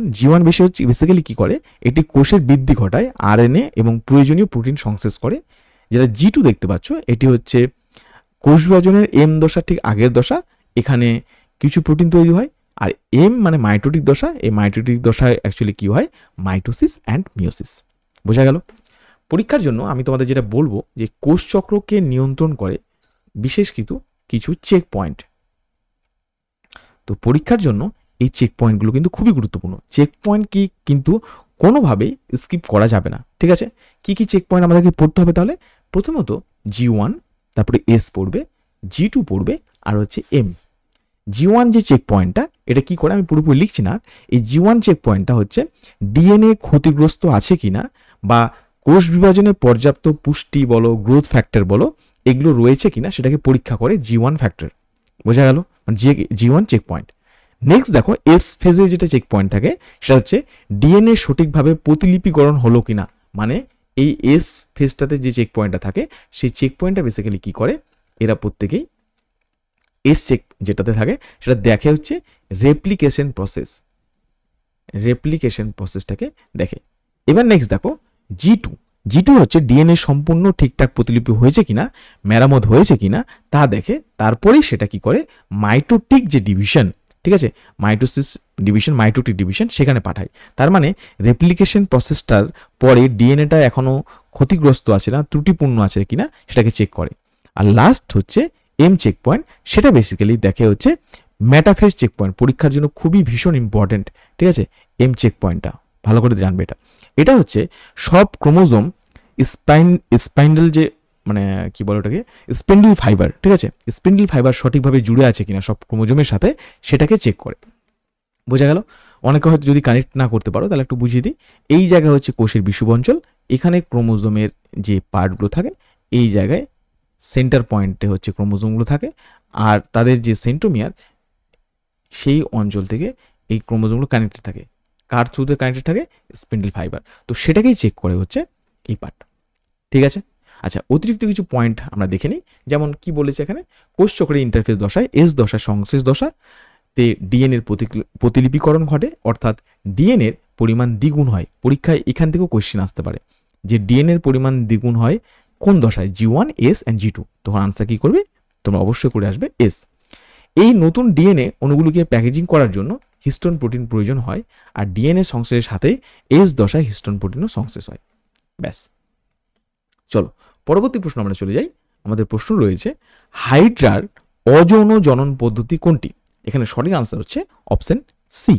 বেসিক্যালি কি করে? এটি কোষের বৃদ্ধি ঘটায়, আরএনএ এবং প্রয়োজনীয় প্রোটিন সংশ্লেষ করে। যেটা G2 দেখতে পাচ্ছ, এটি হচ্ছে কোষ বিভাজনের এম দশা ঠিক আগের দশা, এখানে কিছু প্রোটিন তৈরি হয়। আর এম মানে মাইটোটিক দশা, এই মাইটোটিক দশায় অ্যাকচুয়ালি কি হয়? Mitosis and meiosis. বোঝা গেল? পরীক্ষার জন্য আমি তোমাদের যেটা বলবো, যে কোষ চক্রকে নিয়ন্ত্রণ করে বিশেষকৃত কিছু চেক পয়েন্ট। তো পরীক্ষার জন্য এই চেক পয়েন্টগুলো কিন্তু খুবই গুরুত্বপূর্ণ। চেক পয়েন্ট কি কিন্তু কোনোভাবেই স্কিপ করা যাবে না। ঠিক আছে, কি কি চেক পয়েন্ট আমাদেরকে পড়তে হবে? তাহলে প্রথমত G1, তারপরে এস পড়বে, G2 পড়বে, আর হচ্ছে এম। G1 যে চেক পয়েন্টটা, এটা কি করে? আমি পুরোপুরি লিখছি না। এই G1 চেক পয়েন্টটা হচ্ছে ডিএনএ ক্ষতিগ্রস্ত আছে কিনা, বা কোষ বিভাজনে পর্যাপ্ত পুষ্টি বলো, গ্রোথ ফ্যাক্টর বলো, এগুলো রয়েছে কিনা, সেটাকে পরীক্ষা করে G1 ফ্যাক্টর। বোঝা গেল? মানে G1 চেক পয়েন্ট। নেক্সট দেখো এস ফেজে যেটা চেক পয়েন্ট থাকে, সেটা হচ্ছে ডিএনএ সঠিকভাবে প্রতিলিপিকরণ হলো কিনা। মানে এই এস ফেজটাতে যে চেক পয়েন্টটা থাকে, সেই চেক পয়েন্টটা বেসিক্যালি কি করে? এরা প্রত্যেকেই এস চেক যেটাতে থাকে, সেটা দেখে হচ্ছে রেপ্লিকেশন প্রসেসটাকে দেখে। এবার নেক্সট দেখো G2 হচ্ছে ডিএনএ সম্পূর্ণ ঠিকঠাক প্রতিলিপি হয়েছে কিনা, মেরামত হয়েছে কিনা তা দেখে। তারপরেই সেটা কি করে? মাইটোটিক যে ডিভিশন, ঠিক আছে, মাইটোটিক ডিভিশন সেখানে পাঠায়। তার মানে রেপ্লিকেশন প্রসেসটার পরে ডিএনএটা এখনো ক্ষতিগ্রস্ত আছে না, ত্রুটিপূর্ণ আছে কিনা, সেটাকে চেক করে। আর লাস্ট হচ্ছে এম চেক পয়েন্ট, সেটা বেসিক্যালি দেখে হচ্ছে মেটাফেজ চেক পয়েন্ট। পরীক্ষার জন্য খুবই ভীষণ ইম্পর্টেন্ট। ঠিক আছে, এম চেক পয়েন্টটা ভালো করে জানবে। এটা হচ্ছে সব ক্রোমোজোম স্পাইন্ডেল যে মানে কি বলে ওটাকে, স্পিন্ডল ফাইবার। ঠিক আছে, স্পিন্ডল ফাইবার সঠিকভাবে জুড়ে আছে কিনা সব ক্রোমোজোমের সাথে, সেটাকে চেক করে। বোঝা গেল? অনেকে হয়তো যদি কানেক্ট না করতে পারো, তাহলে একটু বুঝিয়ে দিই। এই জায়গা হচ্ছে কোষের বিষুব অঞ্চল, এখানে ক্রোমোজোমের যে পার্টগুলো থাকে, এই জায়গায় সেন্টার পয়েন্টে হচ্ছে ক্রোমোজোমগুলো থাকে, আর তাদের যে সেন্ট্রোমিয়ার সেই অঞ্চল থেকে এই ক্রোমোজোমগুলো কানেক্টেড থাকে। কার থ্রুতে কানেক্টেড থাকে? Spindle fibre. তো সেটাকেই চেক করে হচ্ছে এই পার্ট। ঠিক আছে, আচ্ছা অতিরিক্ত কিছু পয়েন্ট আমরা দেখে নিই। যেমন কি বলেছে এখানে, কোষচক্রের ইন্টারফেস দশায় এস দশা সংশ্লেষ দশাতে ডিএনএর প্রতিলিপিকরণ ঘটে, অর্থাৎ ডিএনএর পরিমাণ দ্বিগুণ হয়। পরীক্ষায় এখান থেকেও কোয়েশ্চেন আসতে পারে যে ডিএনএর পরিমাণ দ্বিগুণ হয় কোন দশায়? G1, S and G2। তখন আনসার কি করবে? তোমরা অবশ্যই করে আসবে এস। এই নতুন ডিএনএ অণুগুলিকে প্যাকেজিং করার জন্য হিস্টোন প্রোটিন প্রয়োজন হয়, আর ডিএনএ সংশ্লেষের সাথে এস দশায় হিস্টোন প্রোটিনও সংশ্লেষ হয়। ব্যাস। চলো পরবর্তী প্রশ্ন আমরা চলে যাই। আমাদের প্রশ্ন রয়েছে হাইড্রার অযৌন জনন পদ্ধতি কোনটি? এখানে সঠিক আনসার হচ্ছে অপশন সি,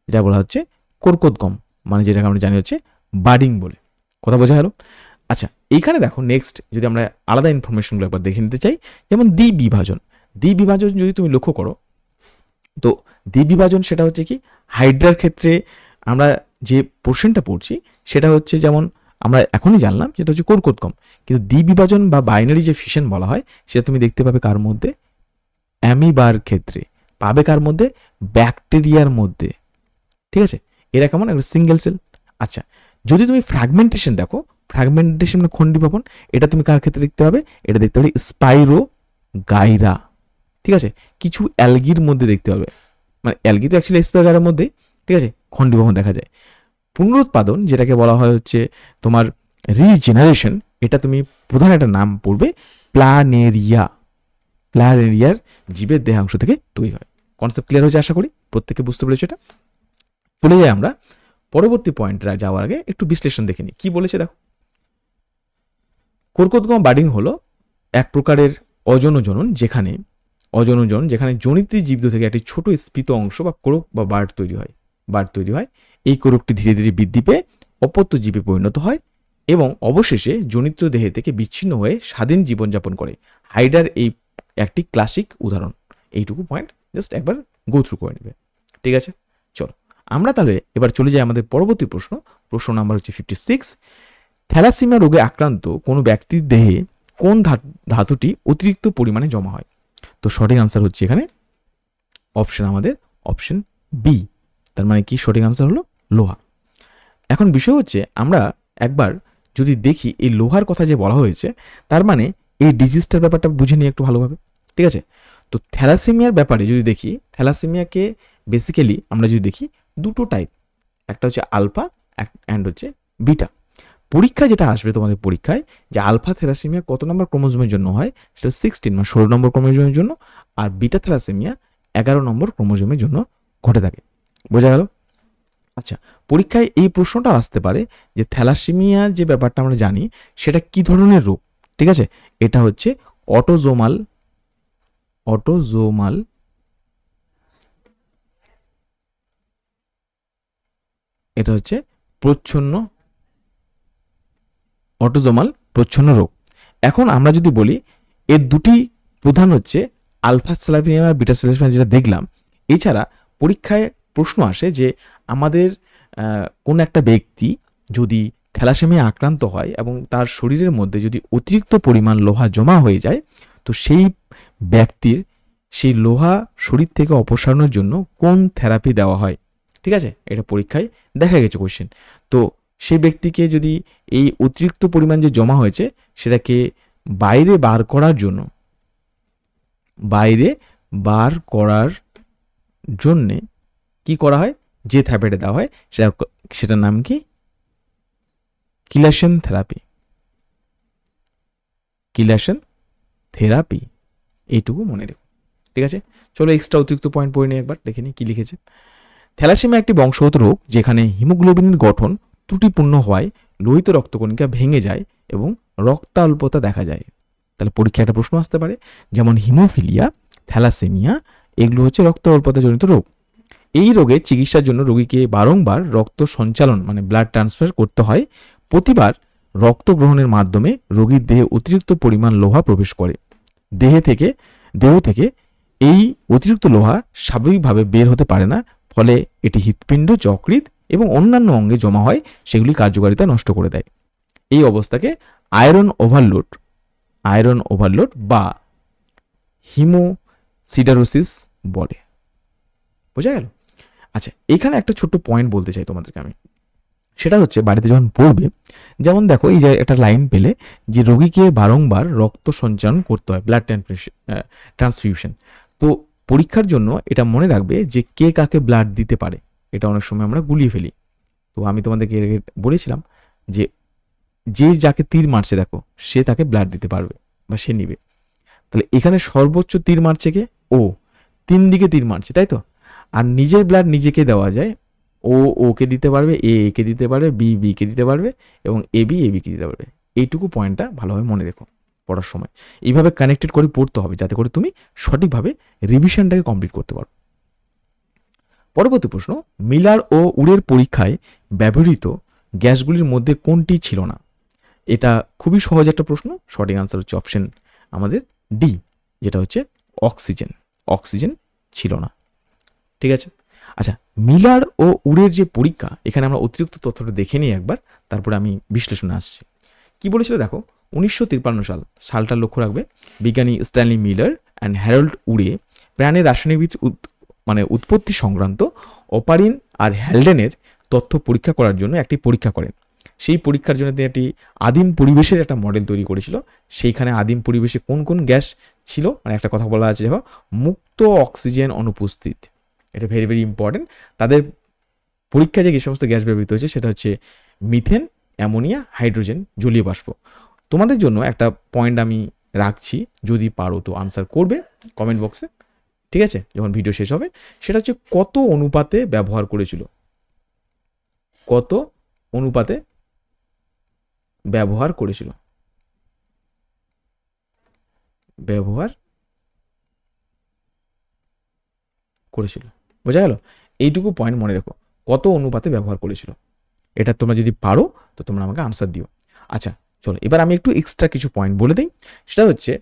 যেটা বলা হচ্ছে কর্কোদ্গম, মানে যেটাকে আমরা জানি হচ্ছে বার্ডিং বলে। কথা বোঝা গেল? আচ্ছা এইখানে দেখো নেক্সট যদি আমরা আলাদা ইনফরমেশনগুলো একবার দেখে নিতে চাই, যেমন দ্বিবিভাজন। দ্বিবিভাজন যদি তুমি লক্ষ্য করো, তো দ্বিবিভাজন সেটা হচ্ছে কি, হাইড্রার ক্ষেত্রে আমরা যে পোর্শনটা পড়ছি সেটা হচ্ছে, যেমন আমরা এখনই জানলাম যেটা হচ্ছে কর্কোদ্গম, কিন্তু দ্বিবিভাজন বা বাইনারি যে ফিশন বলা হয় সেটা তুমি দেখতে পাবে কার মধ্যে? অ্যামিবার ক্ষেত্রে। পাবে কার মধ্যে? ব্যাকটেরিয়ার মধ্যে। ঠিক আছে, এরা কেমন? একটা সিঙ্গেল সেল। আচ্ছা যদি তুমি ফ্র্যাগমেন্টেশন দেখো, ফ্র্যাগমেন্টেশন মানে খণ্ডীভবন, এটা তুমি কার ক্ষেত্রে দেখতে পাবে? এটা দেখতে পাবে স্পাইরো গাইরা। ঠিক আছে, কিছু অ্যালগির মধ্যে দেখতে পাবে, মানে অ্যালগি তো অ্যাকচুয়ালি স্পাইরোগাইরার মধ্যে। ঠিক আছে, খণ্ডীভবন দেখা যায়। পুনরুৎপাদন যেটাকে বলা হয় হচ্ছে তোমার রিজেনারেশন, এটা তুমি প্রধান একটা নাম পড়বে প্ল্যানেরিয়া। প্ল্যানেরিয়ার জীবের দেহাংশ থেকে তৈরি হয়। কনসেপ্ট ক্লিয়ার হয়েছে আশা করি, প্রত্যেকে বুঝতে পেরেছো এটা। চলে যাই আমরা পরবর্তী পয়েন্টে যাওয়ার আগে একটু বিশ্লেষণ দেখে নিই কি বলেছে। দেখো কর্কোদ্গম বার্ডিং হলো এক প্রকারের অযৌন জনন, যেখানে জনিত্রী জীব থেকে একটি ছোট স্ফীত অংশ বা কোরক বা বার্ড তৈরি হয়। এই কোরকটি ধীরে ধীরে বৃদ্ধি পেয়ে অপত্য জীবে পরিণত হয় এবং অবশেষে জনিত্র দেহে থেকে বিচ্ছিন্ন হয়ে স্বাধীন জীবনযাপন করে। হাইডার এই একটি ক্লাসিক উদাহরণ। এইটুকু পয়েন্ট জাস্ট একবার গো থ্রু করে নেবে। ঠিক আছে, চলো আমরা তাহলে এবার চলে যাই আমাদের পরবর্তী প্রশ্ন নাম্বার হচ্ছে 56। থ্যালাসেমিয়া রোগে আক্রান্ত কোনো ব্যক্তির দেহে কোন ধাতুটি অতিরিক্ত পরিমাণে জমা হয়? তো সঠিক আনসার হচ্ছে এখানে অপশন আমাদের অপশন বি, তার মানে কি সঠিক আনসার হলো লোহা। এখন বিষয় হচ্ছে আমরা একবার যদি দেখি এই লোহার কথা যে বলা হয়েছে, তার মানে এই ডিজিজটার ব্যাপারটা বুঝে নিই একটু ভালোভাবে। ঠিক আছে, তো থ্যালাসেমিয়ার ব্যাপারে যদি দেখি, থ্যালাসেমিয়াকে বেসিক্যালি আমরা যদি দেখি দুটো টাইপ, একটা হচ্ছে আলফা অ্যান্ড হচ্ছে বিটা। পরীক্ষা যেটা আসবে তোমাদের পরীক্ষায়, যে আলফা থ্যালাসেমিয়া কত নম্বর ক্রোমোজোমের জন্য হয়, সেটা 16 মানে 16 নম্বর ক্রোমোজোমের জন্য, আর বিটা থ্যালাসেমিয়া 11 নম্বর ক্রোমোজোমের জন্য ঘটে থাকে। বোঝা গেল? আচ্ছা পরীক্ষায় এই প্রশ্নটা আসতে পারে যে থ্যালাসেমিয়া যে ব্যাপারটা আমরা জানি সেটা কি ধরনের রোগ? ঠিক আছে, এটা হচ্ছে অটোজোমাল এটা হচ্ছে অটোজোমাল প্রচ্ছন্ন রোগ। এখন আমরা যদি বলি এর দুটি প্রধান হচ্ছে আলফা থ্যালাসেমিয়া আর বিটা থ্যালাসেমিয়া, যেটা দেখলাম। এছাড়া পরীক্ষায় প্রশ্ন আসে যে আমাদের কোন একটা ব্যক্তি যদি থ্যালাসেমিয়া আক্রান্ত হয় এবং তার শরীরের মধ্যে যদি অতিরিক্ত পরিমাণ লোহা জমা হয়ে যায়, তো সেই ব্যক্তির সেই লোহা শরীর থেকে অপসারণের জন্য কোন থেরাপি দেওয়া হয়? ঠিক আছে, এটা পরীক্ষায় দেখা গেছে কোশ্চেন। তো সেই ব্যক্তিকে যদি এই অতিরিক্ত পরিমাণ যে জমা হয়েছে সেটাকে বাইরে বার করার জন্যে কি করা হয়, যে থেরাপিটা দেওয়া হয় সেটার নাম কি? কিলেশন থেরাপি। এইটুকু মনে রেখো। ঠিক আছে, চলো এক্সট্রা অতিরিক্ত পয়েন্ট পড়ে নিই, একবার দেখে নিই কি লিখেছে। থ্যালাসেমিয়া একটি বংশগত রোগ যেখানে হিমোগ্লোবিনের গঠন ত্রুটিপূর্ণ হওয়ায় লোহিত রক্তকণিকা ভেঙে যায় এবং রক্তাল্পতা দেখা যায়। তাহলে পরীক্ষায় একটা প্রশ্ন আসতে পারে, যেমন হিমোফিলিয়া, থ্যালাসেমিয়া, এগুলো হচ্ছে রক্ত অল্পতাজনিত রোগ। এই রোগের চিকিৎসার জন্য রোগীকে বারংবার রক্ত সঞ্চালন মানে ব্লাড ট্রান্সফার করতে হয়। প্রতিবার রক্ত গ্রহণের মাধ্যমে রোগীর দেহে অতিরিক্ত পরিমাণ লোহা প্রবেশ করে। দেহ থেকে এই অতিরিক্ত লোহা স্বাভাবিকভাবে বের হতে পারে না, ফলে এটি হৃৎপিণ্ড, যকৃৎ এবং অন্যান্য অঙ্গে জমা হয়, সেগুলি কার্যকারিতা নষ্ট করে দেয়। এই অবস্থাকে আয়রন আয়রন ওভারলোড বা হিমোসিডারোসিস বলে। বোঝা গেল? আচ্ছা, এখানে একটা ছোট্ট পয়েন্ট বলতে চাই তোমাদেরকে আমি, সেটা হচ্ছে বাড়িতে যখন পড়বে, যেমন দেখো এই যে একটা লাইন পেলে যে রোগীকে বারংবার রক্ত সঞ্চালন করতে হয়, ব্লাড ট্রান্সফিউশন। তো পরীক্ষার জন্য এটা মনে রাখবে যে কে কাকে ব্লাড দিতে পারে, এটা অনেক সময় আমরা গুলিয়ে ফেলি। তো আমি তোমাদেরকে বলেছিলাম যে যে যাকে তীর মারছে দেখো সে তাকে ব্লাড দিতে পারবে বা সে নিবে। তাহলে এখানে সর্বোচ্চ তীর মারছে কে? ও, 3 দিকে তীর মারছে, তাই তো। আর নিজের ব্লাড নিজেকে দেওয়া যায়, ও ওকে দিতে পারবে, এ কে দিতে পারবে, বি বিকে দিতে পারবে এবং এ বিকে দিতে পারবে। এইটুকু পয়েন্টটা ভালোভাবে মনে রেখো পড়ার সময়। এইভাবে কানেক্টেড করে পড়তে হবে যাতে করে তুমি সঠিকভাবে রিভিশনটাকে কমপ্লিট করতে পারো। পরবর্তী প্রশ্ন, মিলার ও উডের পরীক্ষায় ব্যবহৃত গ্যাসগুলির মধ্যে কোনটি ছিল না? এটা খুবই সহজ একটা প্রশ্ন। সঠিক আনসার হচ্ছে অপশন আমাদের ডি, যেটা হচ্ছে অক্সিজেন। অক্সিজেন ছিল না। ঠিক আছে। আচ্ছা, মিলার ও উডের যে পরীক্ষা, এখানে আমরা অতিরিক্ত তথ্যটা দেখে নিই একবার, তারপরে আমি বিশ্লেষণে আসছি। কি বলেছিল দেখো, 1953 সালটা লক্ষ্য রাখবে। বিজ্ঞানী স্ট্যানলি মিলার অ্যান্ড হ্যারল্ড উডে প্রাণের রাসায়নিক উৎপত্তি সংক্রান্ত অপারিন আর হ্যালডেনের তথ্য পরীক্ষা করার জন্য একটি পরীক্ষা করেন। সেই পরীক্ষার জন্য তিনি একটি আদিম পরিবেশের একটা মডেল তৈরি করেছিল। সেইখানে আদিম পরিবেশে কোন কোন গ্যাস ছিল, মানে একটা কথা বলা আছে, দেখো মুক্ত অক্সিজেন অনুপস্থিত। এটা ভেরি ভেরি ইম্পর্টেন্ট। তাদের পরীক্ষায় যে সমস্ত গ্যাস ব্যবহৃত হয়েছে সেটা হচ্ছে মিথেন, অ্যামোনিয়া, হাইড্রোজেন, জলীয় বাষ্প। তোমাদের জন্য একটা পয়েন্ট আমি রাখছি, যদি পারো তো আনসার করবে কমেন্ট বক্সে, ঠিক আছে, যখন ভিডিও শেষ হবে। সেটা হচ্ছে কত অনুপাতে ব্যবহার করেছিল, কত অনুপাতে ব্যবহার করেছিল, বোঝা গেল? এইটুকু পয়েন্ট মনে রেখো, কত অনুপাতে ব্যবহার করেছিল। এটা তোমরা যদি পারো তো তোমরা আমাকে আনসার দিও। আচ্ছা চলো, এবার আমি একটু এক্সট্রা কিছু পয়েন্ট বলে দিই। সেটা হচ্ছে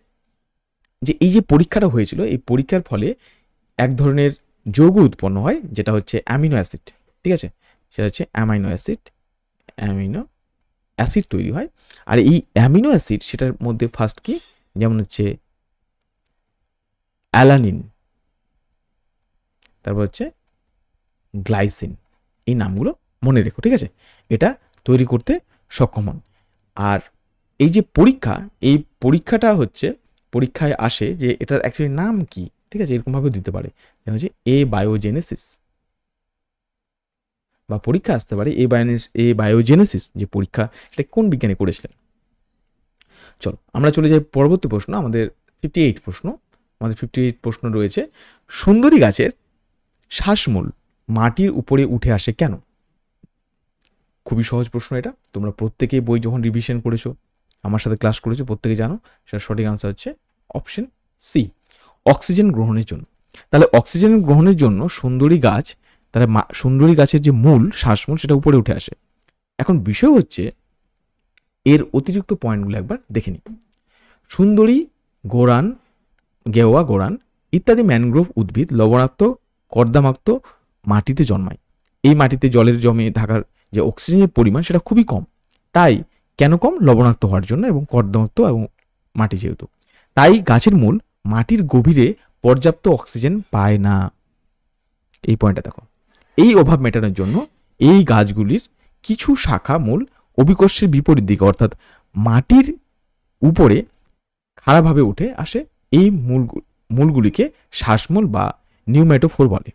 যে এই যে পরীক্ষাটা হয়েছিল, এই পরীক্ষার ফলে এক ধরনের যৌগ উৎপন্ন হয় যেটা হচ্ছে অ্যামিনো অ্যাসিড। ঠিক আছে, সেটা হচ্ছে অ্যামাইনো অ্যাসিড তৈরি হয়। আর এই অ্যামিনো অ্যাসিড, সেটার মধ্যে ফার্স্ট কি, যেমন হচ্ছে অ্যালানিন, তারপর হচ্ছে গ্লাইসিন। এই নামগুলো মনে রেখো, ঠিক আছে, এটা তৈরি করতে সক্ষম হন। আর এই যে পরীক্ষা, এই পরীক্ষাটা হচ্ছে পরীক্ষায় আসে যে এটার অ্যাকচুয়ালি নাম কি, ঠিক আছে, এরকমভাবে দিতে পারে, হচ্ছে এ বায়োজেনেসিস, বা পরীক্ষা আসতে পারে এ বায়োজেনেসিস যে পরীক্ষা, সেটা কোন বিজ্ঞানী করেছিলেন। চলো আমরা চলে যাই পরবর্তী প্রশ্ন, আমাদের 58 প্রশ্ন। আমাদের 58 প্রশ্ন রয়েছে, সুন্দরী গাছের শ্বাসমূল মাটির উপরে উঠে আসে কেন? খুবই সহজ প্রশ্ন এটা, তোমরা প্রত্যেকেই বই যখন রিভিশন করেছো, আমার সাথে ক্লাস করেছো, প্রত্যেকে জানো। সেটা সঠিক আনসার হচ্ছে অপশন সি, অক্সিজেন গ্রহণের জন্য। তাহলে অক্সিজেন গ্রহণের জন্য সুন্দরী গাছ, তাহলে সুন্দরী গাছের যে মূল, শ্বাসমূল, সেটা উপরে উঠে আসে। এখন বিষয় হচ্ছে এর অতিরিক্ত পয়েন্টগুলো একবার দেখে নিই। সুন্দরী, গোরান, গেওয়া গোরান ইত্যাদি ম্যানগ্রোভ উদ্ভিদ লবণাক্ত কর্দামাক্ত মাটিতে জন্মায়। এই মাটিতে জলের জমে থাকার যে অক্সিজেনের পরিমাণ সেটা খুবই কম। তাই কেন কম? লবণাক্ত হওয়ার জন্য এবং কর্দমাক্ত এবং মাটি যেহেতু, তাই গাছের মূল মাটির গভীরে পর্যাপ্ত অক্সিজেন পায় না। এই পয়েন্টটা দেখো। এই অভাব মেটানোর জন্য এই গাছগুলির কিছু শাখা মূল অভিকর্ষের বিপরীত দিকে, অর্থাৎ মাটির উপরে খাড়াভাবে উঠে আসে। এই মূলগুলিকে শ্বাসমূল বা নিউম্যাটোফোর বলে।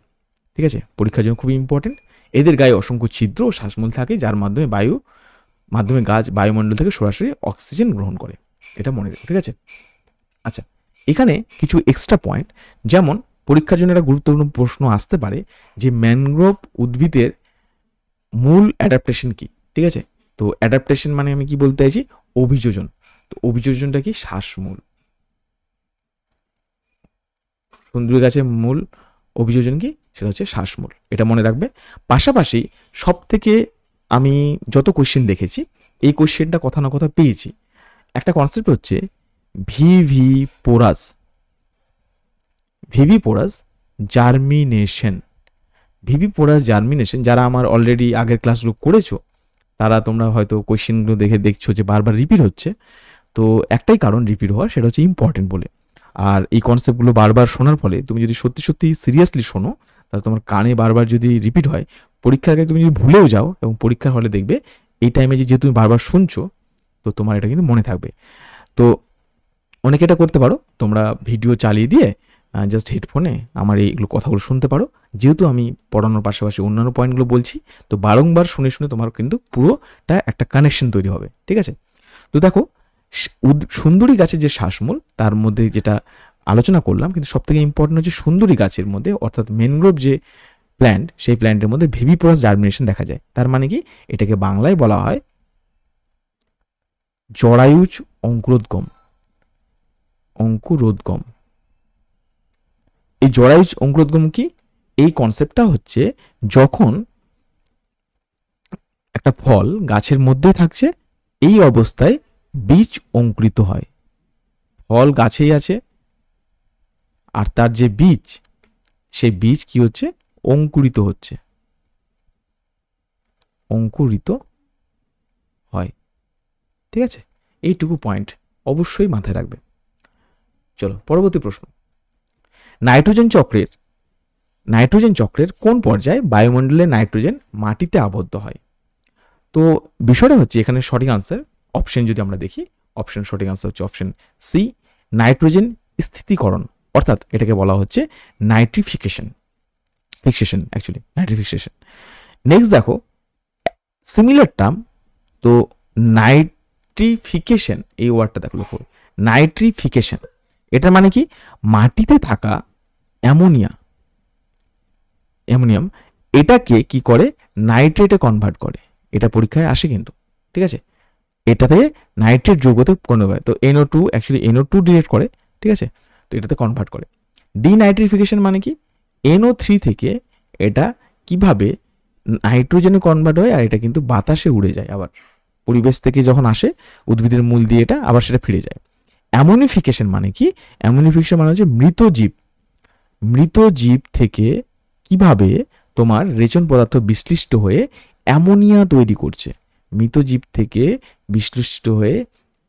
ঠিক আছে, পরীক্ষার জন্য খুবই ইম্পর্টেন্ট। এদের গায়ে অসংখ্য ছিদ্র ও শ্বাসমূল থাকে, যার মাধ্যমে গাছ বায়ুমণ্ডল থেকে সরাসরি অক্সিজেন গ্রহণ করে। এটা মনে রাখো, ঠিক আছে। আচ্ছা, এখানে কিছু এক্সট্রা পয়েন্ট, যেমন পরীক্ষার জন্য একটা গুরুত্বপূর্ণ প্রশ্ন আসতে পারে যে ম্যানগ্রোভ উদ্ভিদের মূল অ্যাডাপ্টেশন কি। ঠিক আছে, তো অ্যাডাপ্টেশন মানে আমি কি বলতে চাইছি, অভিযোজন। তো অভিযোজনটা কি? শ্বাসমূল। সুন্দরী গাছের মূল অভিযোজন কি? সেটা হচ্ছে শ্বাসমূল। এটা মনে রাখবে। পাশাপাশি সব থেকে আমি যত কোয়েশ্চেন দেখেছি, এই কোয়েশ্চেনটা কথা না কথা পেয়েছি। একটা কনসেপ্ট হচ্ছে ভিভিপোরাস জার্মিনেশন। যারা আমার অলরেডি আগের ক্লাসগুলো করেছো, তারা তোমরা হয়তো কোয়েশ্চেনগুলো দেখছো যে বারবার রিপিট হচ্ছে। তো একটাই কারণ রিপিট হওয়ার, সেটা হচ্ছে ইম্পর্টেন্ট বলে। আর এই কনসেপ্টগুলো বারবার শোনার ফলে তুমি যদি সত্যি সত্যি সিরিয়াসলি শোনো, তাহলে তোমার কানে বারবার যদি রিপিট হয়, পরীক্ষার আগে তুমি যদি ভুলেও যাও এবং পরীক্ষার হলে দেখবে এই টাইমে যেহেতু তুমি বারবার শুনছো, তো তোমার এটা কিন্তু মনে থাকবে। তো অনেকে এটা করতে পারো, তোমরা ভিডিও চালিয়ে দিয়ে জাস্ট হেডফোনে আমার এইগুলো কথাগুলো শুনতে পারো। যেহেতু আমি পড়ানোর পাশাপাশি অন্যান্য পয়েন্টগুলো বলছি, তো বারংবার শুনে শুনে তোমার কিন্তু পুরোটা একটা কানেকশন তৈরি হবে, ঠিক আছে? তো দেখো, সুন্দরী গাছের যে শ্বাসমূল, তার মধ্যে যেটা আলোচনা করলাম, কিন্তু সবথেকে ইম্পর্টেন্ট হচ্ছে সুন্দরী গাছের মধ্যে, অর্থাৎ ম্যানগ্রোভ যে প্ল্যান্ট, সেই প্ল্যান্টের মধ্যে ভিভিপোরাস জার্মিনেশন দেখা যায়। তার মানে কি, এটাকে বাংলায় বলা হয় জরায়ুজ অঙ্কুরোদ্গম। অঙ্কুরোদ্গম, এই জরায়ুজ অঙ্কুরোদ্গম কি? এই কনসেপ্টটা হচ্ছে যখন একটা ফল গাছের মধ্যে থাকছে, এই অবস্থায় বীজ অঙ্কুরিত হয়। ফল গাছেই আছে, আর তার যে বীজ, সেই বীজ কি হচ্ছে? অঙ্কুরিত হচ্ছে, অঙ্কুরিত হয়, ঠিক আছে? এইটুকু পয়েন্ট অবশ্যই মাথায় রাখবে। চলো পরবর্তী প্রশ্ন। নাইট্রোজেন চক্রের কোন পর্যায়ে বায়ুমণ্ডলে নাইট্রোজেন মাটিতে আবদ্ধ হয়? তো বিষয়টা হচ্ছে এখানে সঠিক আনসার, অপশন যদি আমরা দেখি, অপশন সঠিক আনসার হচ্ছে অপশন সি, নাইট্রোজেন স্থিতিকরণ, অর্থাৎ এটাকে বলা হচ্ছে নাইট্রিফিকেশন, নাইট্রিফিকেশন। নেক্সট দেখো, সিমিলার টার্ম, তো নাইট্রিফিকেশন, এই ওয়ার্ডটা দেখো, লক্ষ্য, নাইট্রিফিকেশন, এটা মানে কি? মাটিতে থাকা অ্যামোনিয়াম এটাকে কি করে? নাইট্রেটে কনভার্ট করে। এটা পরীক্ষায় আসে কিন্তু, ঠিক আছে? এটা থেকে নাইট্রেট যৌগতে কনভার্ট করে, তো NO2 অ্যাকচুয়ালি NO2 ডিরেক্ট করে, ঠিক আছে? তো এটাতে কনভার্ট করে। ডিনাইট্রিফিকেশন মানে কি? NO3 থেকে এটা কিভাবে নাইট্রোজেনে কনভার্ট হয়, আর এটা কিন্তু বাতাসে উড়ে যায়, আবার পরিবেশ থেকে যখন আসে উদ্ভিদের মূল দিয়ে এটা আবার সেটা ফিরে যায়। অ্যামোনিফিকেশন মানে কি? অ্যামোনিফিকেশন মানে হচ্ছে মৃত জীব থেকে কিভাবে তোমার রেচন পদার্থ বিশ্লিষ্ট হয়ে অ্যামোনিয়া তৈরি করছে। মৃত জীব থেকে বিশ্লিষ্ট হয়ে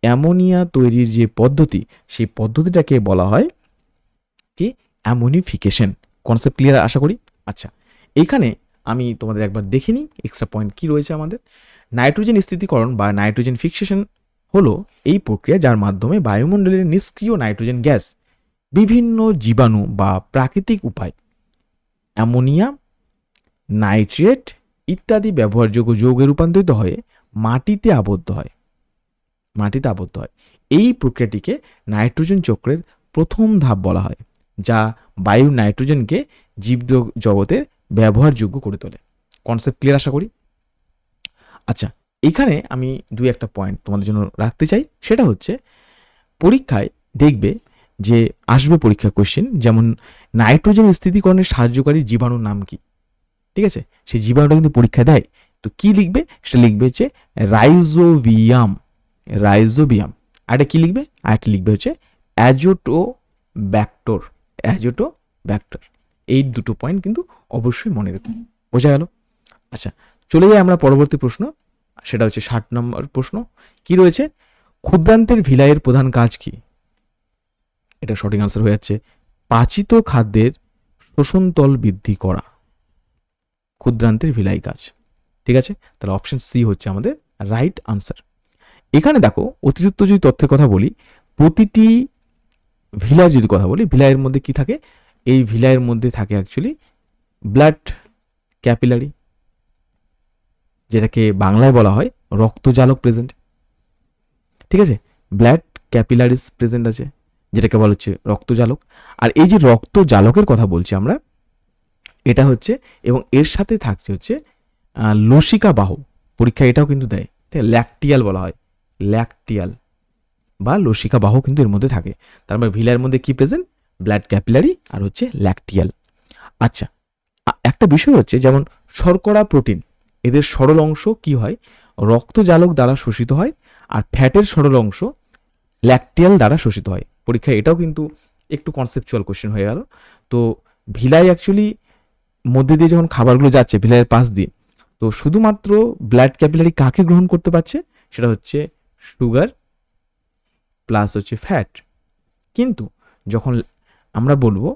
অ্যামোনিয়া তৈরির যে পদ্ধতি, সেই পদ্ধতিটাকে বলা হয় কি? অ্যামোনিফিকেশন। কনসেপ্ট ক্লিয়ার আশা করি। আচ্ছা, এইখানে আমি তোমাদের একবার দেখে নিই এক্সট্রা পয়েন্ট কি রয়েছে আমাদের। নাইট্রোজেন স্থিতিকরণ বা নাইট্রোজেন ফিক্সেশন হলো এই প্রক্রিয়া যার মাধ্যমে বায়ুমণ্ডলের নিষ্ক্রিয় নাইট্রোজেন গ্যাস বিভিন্ন জীবাণু বা প্রাকৃতিক উপায় অ্যামোনিয়া, নাইট্রেট ইত্যাদি ব্যবহারযোগ্য যৌগে রূপান্তরিত হয়ে মাটিতে আবদ্ধ হয়। এই প্রক্রিয়াটিকে নাইট্রোজেন চক্রের প্রথম ধাপ বলা হয়, যা বায়ুর নাইট্রোজেনকে জীব জগতের ব্যবহারযোগ্য করে তোলে। কনসেপ্ট ক্লিয়ার আশা করি। আচ্ছা, এখানে আমি দুই একটা পয়েন্ট তোমাদের জন্য রাখতে চাই, সেটা হচ্ছে পরীক্ষায় দেখবে যে আসবে পরীক্ষা কোশ্চেন, যেমন নাইট্রোজেন স্থিতিকরণের সাহায্যকারী জীবাণুর নাম কি, ঠিক আছে? সেই জীবাণুটা কিন্তু পরীক্ষা দেয়, তো কি লিখবে? সেটা লিখবে হচ্ছে রাইজোবিয়াম। আর এটা কি লিখবে? আর একটা লিখবে হচ্ছে অ্যাজোটোব্যাক্টর। এই দুটো পয়েন্ট কিন্তু অবশ্যই মনে রাখবে। বোঝা গেল? আচ্ছা, চলে যাই আমরা পরবর্তী প্রশ্ন, সেটা হচ্ছে 60 নম্বর প্রশ্ন। কি রয়েছে? ক্ষুদ্রান্তের ভিলাইয়ের প্রধান কাজ কি? এটা সঠিক আনসার হয়ে যাচ্ছে পাচিত খাদ্যের শোষণতল বৃদ্ধি করা, ক্ষুদ্রান্তের ভিলাই কাজ, ঠিক আছে? তাহলে অপশন সি হচ্ছে আমাদের রাইট আনসার। এখানে দেখো, অতিরিক্ত যদি তথ্যের কথা বলি, প্রতিটি ভিলাইয়ের যদি কথা বলি, ভিলাইয়ের মধ্যে কি থাকে? এই ভিলাইয়ের মধ্যে থাকে অ্যাকচুয়ালি ব্লাড ক্যাপিলারি, যেটাকে বাংলায় বলা হয় রক্তজালক প্রেজেন্ট, ঠিক আছে? ব্লাড ক্যাপিলারিস প্রেজেন্ট আছে, যেটাকে বলা হচ্ছে রক্তজালক। আর এই যে রক্তজালকের কথা বলছি আমরা, এটা হচ্ছে, এবং এর সাথে থাকছে হচ্ছে লসিকা বাহু। পরীক্ষা এটাও কিন্তু দেয়, ল্যাকটিয়াল বলা হয়, ল্যাকটিয়াল বা লসিকা বাহু কিন্তু এর মধ্যে থাকে। তার মানে ভিলাইয়ের মধ্যে কি প্রেজেন্ট? ব্লাড ক্যাপিলারি আর হচ্ছে ল্যাকটিয়াল। আচ্ছা, একটা বিষয় হচ্ছে, যেমন শর্করা, প্রোটিন, এদের সরল অংশ কি হয়? রক্তজালক দ্বারা শোষিত হয়, আর ফ্যাটের সরল অংশ ল্যাকটিয়াল দ্বারা শোষিত হয়। পরীক্ষায় এটাও কিন্তু একটু কনসেপচুয়াল কোশ্চেন হয়ে গেল। তো ভিলাই অ্যাকচুয়ালি মধ্যে দিয়ে যখন খাবারগুলো যাচ্ছে ভিলাইয়ের পাশ দিয়ে, তো শুধুমাত্র ব্লাড ক্যাপিলারি কাকে গ্রহণ করতে পারছে? সেটা হচ্ছে সুগার প্লাস হচ্ছে ফ্যাট। কিন্তু যখন আমরা বলবো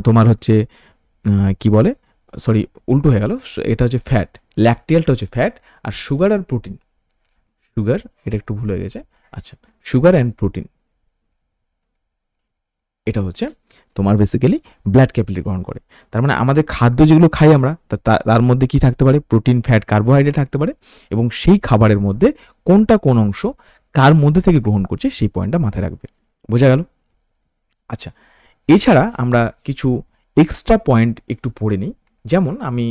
তোমার হচ্ছে কি বলে, সরি উল্টো হয়ে গেল, এটা হচ্ছে ফ্যাট, ল্যাকটিয়ালটা হচ্ছে ফ্যাট, আর সুগার আর প্রোটিন, সুগার এটা একটু ভুল হয়ে গেছে, আচ্ছা সুগার অ্যান্ড প্রোটিন এটা হচ্ছে তোমার বেসিক্যালি ব্লাড ক্যাপিলারি গ্রহণ করে। তার মানে আমাদের খাদ্য যেগুলো খাই আমরা তার মধ্যে কি থাকতে পারে, প্রোটিন, ফ্যাট, কার্বোহাইড্রেট থাকতে পারে, এবং সেই খাবারের মধ্যে কোনটা কোন অংশ কার মধ্যে থেকে গ্রহণ করছে সেই পয়েন্টটা মাথায় রাখবে। বোঝা গেল? আচ্ছা, এছাড়া আমরা কিছু এক্সট্রা পয়েন্ট একটু পড়ে নিই। যেমন আমি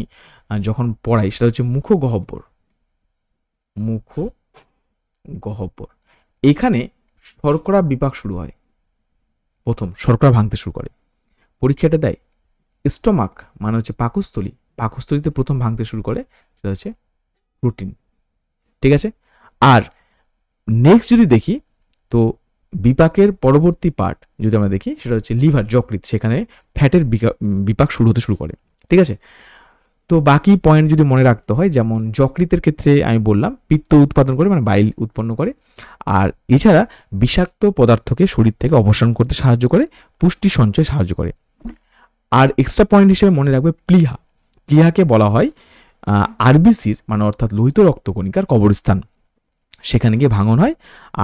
যখন পড়াই সেটা হচ্ছে মুখগহ্বর। মুখগহ্বর, এখানে শর্করা বিপাক শুরু হয়, প্রথম শর্করা ভাঙতে শুরু করে। পরীক্ষাটা দেয় স্টোমাক মানে হচ্ছে পাকস্থলী, পাকস্থলীতে প্রথম ভাঙতে শুরু করে সেটা হচ্ছে প্রোটিন। ঠিক আছে, আর নেক্সট যদি দেখি তো বিপাকের পরবর্তী পার্ট যদি আমরা দেখি সেটা হচ্ছে লিভার, যকৃৎ, সেখানে ফ্যাটের বিপাক শুরু হতে শুরু করে। ঠিক আছে, তো বাকি পয়েন্ট যদি মনে রাখতে হয়, যেমন যকৃতের ক্ষেত্রে আমি বললাম পিত্ত উৎপাদন করে, মানে বাইল উৎপন্ন করে, আর এছাড়া বিষাক্ত পদার্থকে শরীর থেকে অপসারণ করতে সাহায্য করে, পুষ্টি সঞ্চয় সাহায্য করে। আর এক্সট্রা পয়েন্ট হিসেবে মনে রাখবে প্লীহা। প্লীহাকে বলা হয় আরবিসির মানে অর্থাৎ লোহিত রক্তকণিকার কবরস্থান, সেখানে গিয়ে ভাঙন হয়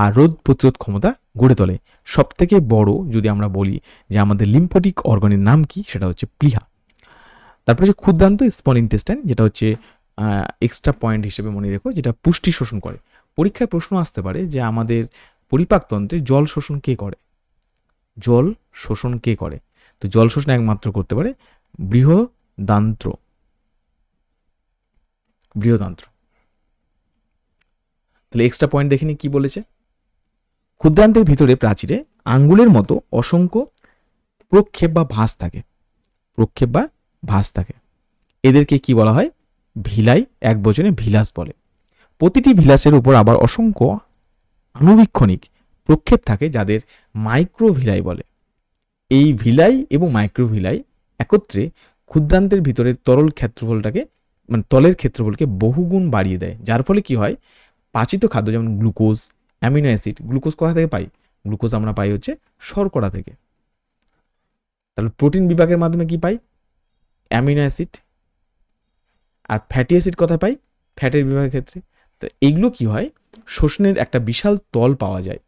আর রোগ প্রতিরোধ ক্ষমতা গড়ে তোলে। সব থেকে বড় যদি আমরা বলি যে আমাদের লিম্ফোটিক অর্গানের নাম কি, সেটা হচ্ছে প্লীহা। তারপরে হচ্ছে ক্ষুদ্রান্ত স্মল ইন্টেস্টাইন, যেটা হচ্ছে এক্সট্রা পয়েন্ট হিসেবে মনে রেখো, যেটা পুষ্টি শোষণ করে। পরীক্ষায় প্রশ্ন আসতে পারে যে আমাদের পরিপাকতন্ত্রে জল শোষণ কে করে, জল শোষণ কে করে? তো জল শোষণ একমাত্র করতে পারে বৃহদান্ত্র। তাহলে এক্সট্রা পয়েন্ট দেখিনি কি বলেছে, ক্ষুদ্রান্তের ভিতরে প্রাচীরে আঙ্গুলের মতো অসংখ্য প্রক্ষেপ বা ভাঁজ থাকে, এদেরকে কি বলা হয়? ভিলাই, এক বচনে ভিলাস বলে। প্রতিটি ভিলাসের উপর আবার অসংখ্য আণুবীক্ষণিক প্রক্ষেপ থাকে, যাদের মাইক্রোভিলাই বলে। এই ভিলাই এবং মাইক্রোভিলাই একত্রে ক্ষুদ্রান্তের ভিতরে তরল ক্ষেত্রফলটাকে মানে তলের ক্ষেত্রফলকে বহুগুণ বাড়িয়ে দেয়, যার ফলে কি হয়, পাচিত খাদ্য যেমন গ্লুকোজ, অ্যামিনো অ্যাসিড, গ্লুকোজ কোথা থেকে পাই? গ্লুকোজ আমরা পাই হচ্ছে শর্করা থেকে। তাহলে প্রোটিন বিভাগের মাধ্যমে কি পাই? Amino acid. আর ফ্যাটি অ্যাসিড কোথায় পাই? ফ্যাটের বিভাগের ক্ষেত্রে। তো এইগুলো কি হয়, শোষণের একটা বিশাল তল পাওয়া যায়,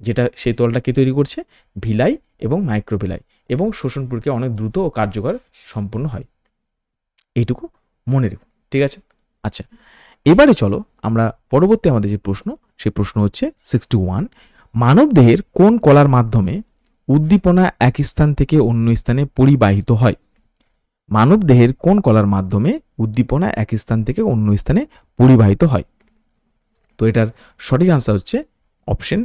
যেটা সেই তলটা কে তৈরি করছে? ভিলাই এবং মাইক্রোভিলাই, এবং শোষণ প্রক্রিয়া অনেক দ্রুত ও কার্যকর সম্পন্ন হয়। এইটুকু মনে রেখো, ঠিক আছে? আচ্ছা, এবারে চলো আমরা পরবর্তী আমাদের যে প্রশ্ন, সেই প্রশ্ন হচ্ছে 61, মানব দেহের কোন কলার মাধ্যমে উদ্দীপনা এক স্থান থেকে অন্য স্থানে পরিবাহিত হয়? মানব দেহের কোন কলার মাধ্যমে উদ্দীপনা এক স্থান থেকে অন্য স্থানে পরিবাহিত হয়? তো এটার সঠিক আনসার হচ্ছে অপশন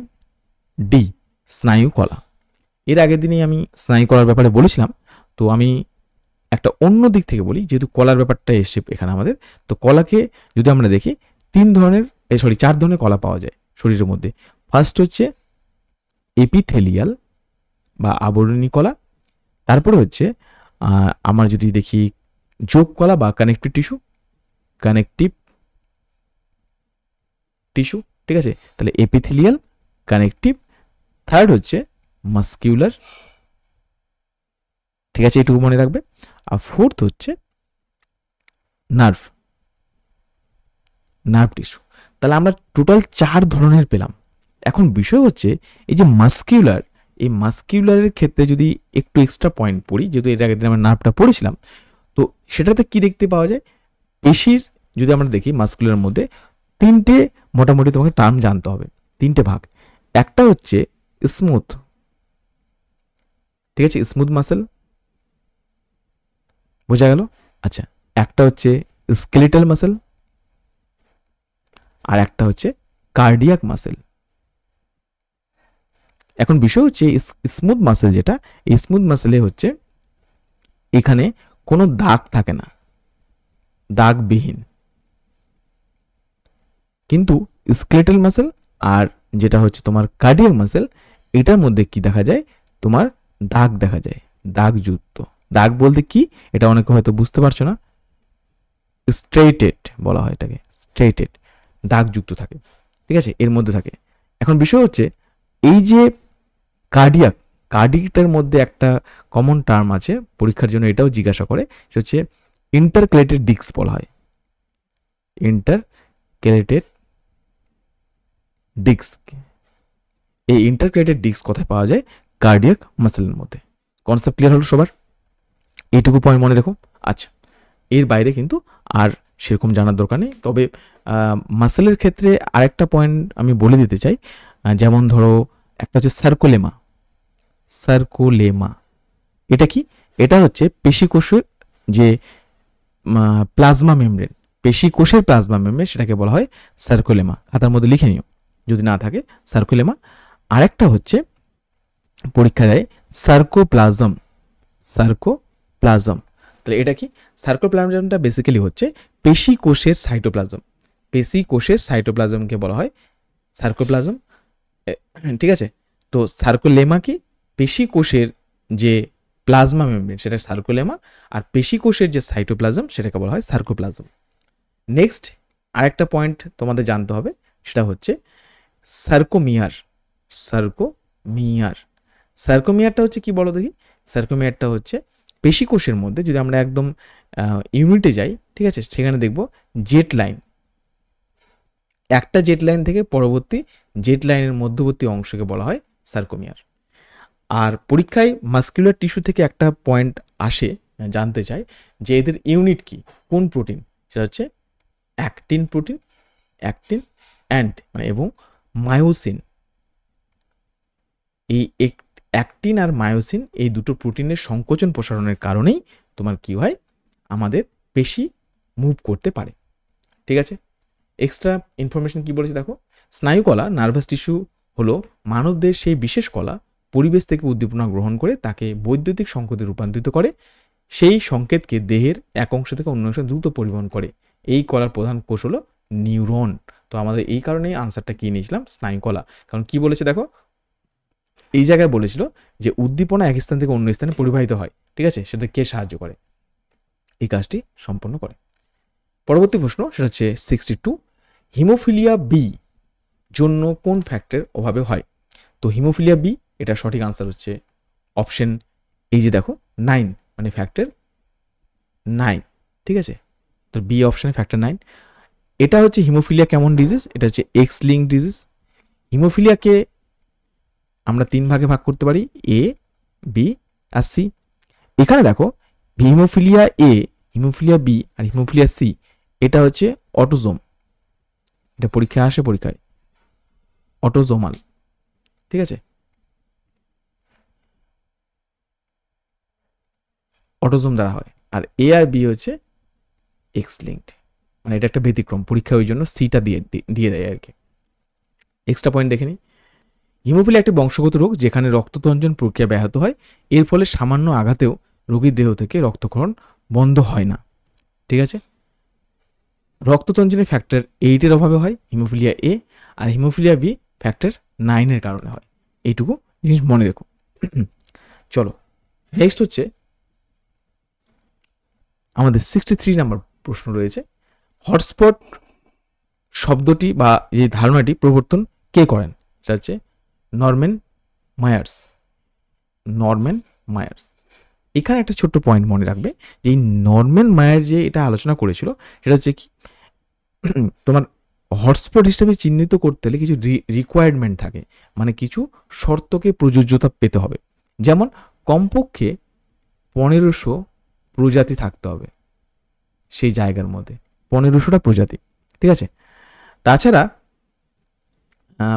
ডি, স্নায়ু কলা। এর আগের দিনেই আমি স্নায়ু কলার ব্যাপারে বলেছিলাম, তো আমি একটা অন্য দিক থেকে বলি, যেহেতু কলার ব্যাপারটা এসে এখানে আমাদের, তো কলাকে যদি আমরা দেখি 4 ধরনের কলা পাওয়া যায় শরীরের মধ্যে। ফার্স্ট হচ্ছে এপিথেলিয়াল বা আবরণী কলা, তারপরে হচ্ছে আমরা যদি দেখি যোগ কলা বা কানেকটিভ টিস্যু, ঠিক আছে? তাহলে এপিথেলিয়াল, কানেকটিভ, থার্ড হচ্ছে মাস্কিউলার, ঠিক আছে, এটুকু মনে রাখবে। আর ফোর্থ হচ্ছে নার্ভ টিস্যু। তাহলে আমরা টোটাল 4 ধরনের পেলাম। এখন বিষয় হচ্ছে এই যে মাস্কিউলার, এই মাস্কিউলারের ক্ষেত্রে যদি একটু এক্সট্রা পয়েন্ট পড়ি, যেহেতু এর আগের দিন আমরা নার্ভটা পড়েছিলাম, তো সেটাতে কি দেখতে পাওয়া যায়? পেশির যদি আমরা দেখি মাস্কুলারের মধ্যে 3টে মোটামুটি তোমাকে টার্ম জানতে হবে, 3টে ভাগ। একটা হচ্ছে স্মুথ, ঠিক আছে, স্মুথ মাসেল, বোঝা গেল? আচ্ছা, একটা হচ্ছে স্কেলিটাল মাসেল, আর একটা হচ্ছে কার্ডিয়াক মাসেল। এখন বিষয় হচ্ছে স্মুথ মাসেল যেটা, এই স্মুথ মাসেলে হচ্ছে এখানে কোনো দাগ থাকে না, দাগবিহীন। কিন্তু স্কেলেটাল মাসেল আর যেটা হচ্ছে তোমার কার্ডিয়াক মাসেল, এটার মধ্যে কি দেখা যায়? তোমার দাগ দেখা যায়, দাগযুক্ত। দাগ বলতে কি, এটা অনেকে হয়তো বুঝতে পারছো না, স্ট্রেটেড বলা হয় এটাকে, স্ট্রেটেড, দাগযুক্ত থাকে, ঠিক আছে, এর মধ্যে থাকে। এখন বিষয় হচ্ছে এই যে কার্ডিয়াকটার মধ্যে একটা কমন টার্ম আছে, পরীক্ষার জন্য এটাও জিজ্ঞাসা করে, সেটা হচ্ছে ইন্টারক্যালেটেড ডিস্ক বলা হয়। ইন্টারক্যালেটেড ডিস্ক, এই ইন্টারক্যালেটেড ডিস্ক কোথায় পাওয়া যায়? কার্ডিয়াক মাসেলের মধ্যে। কনসেপ্ট ক্লিয়ার হলো সবার? এইটুকু পয়েন্ট মনে রেখো। আচ্ছা, এর বাইরে কিন্তু আর সেরকম জানার দরকার নেই। তবে মাসেলের ক্ষেত্রে আরেকটা পয়েন্ট আমি বলে দিতে চাই, যেমন ধরো একটা হচ্ছে সার্কোলেমা। এটা কি? এটা হচ্ছে পেশিকোষের যে প্লাজমা মেমব্রেন, পেশিকোষের প্লাজমা মেমব্রেন, সেটাকে বলা হয় সার্কোলেমা। খাতার মধ্যে লিখে নিও যদি না থাকে, সার্কোলেমা। আরেকটা হচ্ছে পরীক্ষা দেয় সার্কোপ্লাজম। তাহলে এটা কি? সার্কোপ্লাজমটা বেসিক্যালি হচ্ছে পেশিকোষের সাইটোপ্লাজম। পেশিকোষের সাইটোপ্লাজমকে বলা হয় সার্কোপ্লাজম, ঠিক আছে? তো সার্কোলেমা কি? পেশিকোষের যে প্লাজমা মেমব্রেন সেটা সার্কোলেমা, আর পেশিকোষের যে সাইটোপ্লাজম সেটাকে বলা হয় সার্কোপ্লাজম। নেক্সট আরেকটা পয়েন্ট তোমাদের জানতে হবে, সেটা হচ্ছে সার্কোমিয়ারটা হচ্ছে কি বলো দেখি? সার্কোমিয়ারটা হচ্ছে পেশিকোষের মধ্যে, যদি আমরা একদম ইউনিটে যাই, ঠিক আছে, সেখানে দেখব জেট লাইন, একটা জেট লাইন থেকে পরবর্তী জেট লাইনের মধ্যবর্তী অংশকে বলা হয় সার্কোমিয়ার। আর পরীক্ষায় মাস্কুলার টিস্যু থেকে একটা পয়েন্ট আসে, জানতে চাই যে এদের ইউনিট কি, কোন প্রোটিন? সেটা হচ্ছে অ্যাক্টিন প্রোটিন, অ্যাক্টিন অ্যান্ড মানে এবং মায়োসিন। এই অ্যাক্টিন আর মায়োসিন এই দুটো প্রোটিনের সংকোচন প্রসারণের কারণেই তোমার কি হয়? আমাদের পেশি মুভ করতে পারে, ঠিক আছে? এক্সট্রা ইনফরমেশন কি বলেছে দেখো, স্নায়ুকলা নার্ভাস টিস্যু হলো মানবদের সেই বিশেষ কলা, পরিবেশ থেকে উদ্দীপনা গ্রহণ করে তাকে বৈদ্যুতিক সংকেতে রূপান্তরিত করে, সেই সংকেতকে দেহের এক অংশ থেকে অন্য অংশে দ্রুত পরিবহন করে। এই কলার প্রধান কোষ হলো নিউরন। তো আমাদের এই কারণেই আনসারটা কি নিয়েছিলাম? স্নায়ুকলা। কারণ কি বলেছে দেখো, এই জায়গায় বলেছিল যে উদ্দীপনা এক স্থান থেকে অন্য স্থানে পরিবাহিত হয়, ঠিক আছে, সেটা কে সাহায্য করে? এই কাজটি সম্পন্ন করে। পরবর্তী প্রশ্ন, সেটা হচ্ছে 62, হিমোফিলিয়া বি জন্য কোন ফ্যাক্টরের অভাবে হয়? তো হিমোফিলিয়া বি, এটা সঠিক আনসার হচ্ছে অপশন এই যে দেখো 9, মানে ফ্যাক্টর 9, ঠিক আছে? তো বি অপশনে ফ্যাক্টর 9। এটা হচ্ছে হিমোফিলিয়া কেমন ডিজিজ? এটা হচ্ছে এক্স লিঙ্ক ডিজিজ। হিমোফিলিয়াকে আমরা 3 ভাগে ভাগ করতে পারি, এ, বি আর সি। এখানে দেখো হিমোফিলিয়া এ, হিমোফিলিয়া বি আর হিমোফিলিয়া সি, এটা হচ্ছে অটোজোম। এটা পরীক্ষায় আসে, পরীক্ষায় অটোজোমাল, ঠিক আছে? অটোজোম দ্বারা হয়। আর এ আর বি হচ্ছে এক্স লিঙ্কড, মানে এটা একটা ব্যতিক্রম, পরীক্ষায় ওই জন্য সিটা দিয়ে দেয় আর কি। এক্সট্রা পয়েন্ট দেখে নিই। হিমোফিলিয়া একটি বংশগত রোগ যেখানে রক্ততঞ্জন প্রক্রিয়া ব্যাহত হয়, এর ফলে সামান্য আঘাতেও রোগীর দেহ থেকে রক্তক্ষরণ বন্ধ হয় না, ঠিক আছে? রক্ততঞ্জনের ফ্যাক্টর 8-এর অভাবে হয় হিমোফিলিয়া এ, আর হিমোফিলিয়া বি ফ্যাক্টর 9-এর কারণে হয়। এইটুকু জিনিস মনে রেখো। চলো নেক্সট হচ্ছে আমাদের 63 নম্বর প্রশ্ন রয়েছে, হটস্পট শব্দটি বা যে ধারণাটি প্রবর্তন কে করেন? সেটা হচ্ছে নরম্যান মায়ার্স। এখানে একটা ছোট্ট পয়েন্ট মনে রাখবে, যে এই নরম্যান মায়ার যে এটা আলোচনা করেছিল, সেটা হচ্ছে কি, তোমার হটস্পট হিসেবে চিহ্নিত করতে হলে কিছু রিকোয়ারমেন্ট থাকে, মানে কিছু শর্তকে প্রযোজ্যতা পেতে হবে। যেমন কমপক্ষে 1500 প্রজাতি থাকতে হবে সেই জায়গার মধ্যে, 1500টা প্রজাতি, ঠিক আছে? তাছাড়া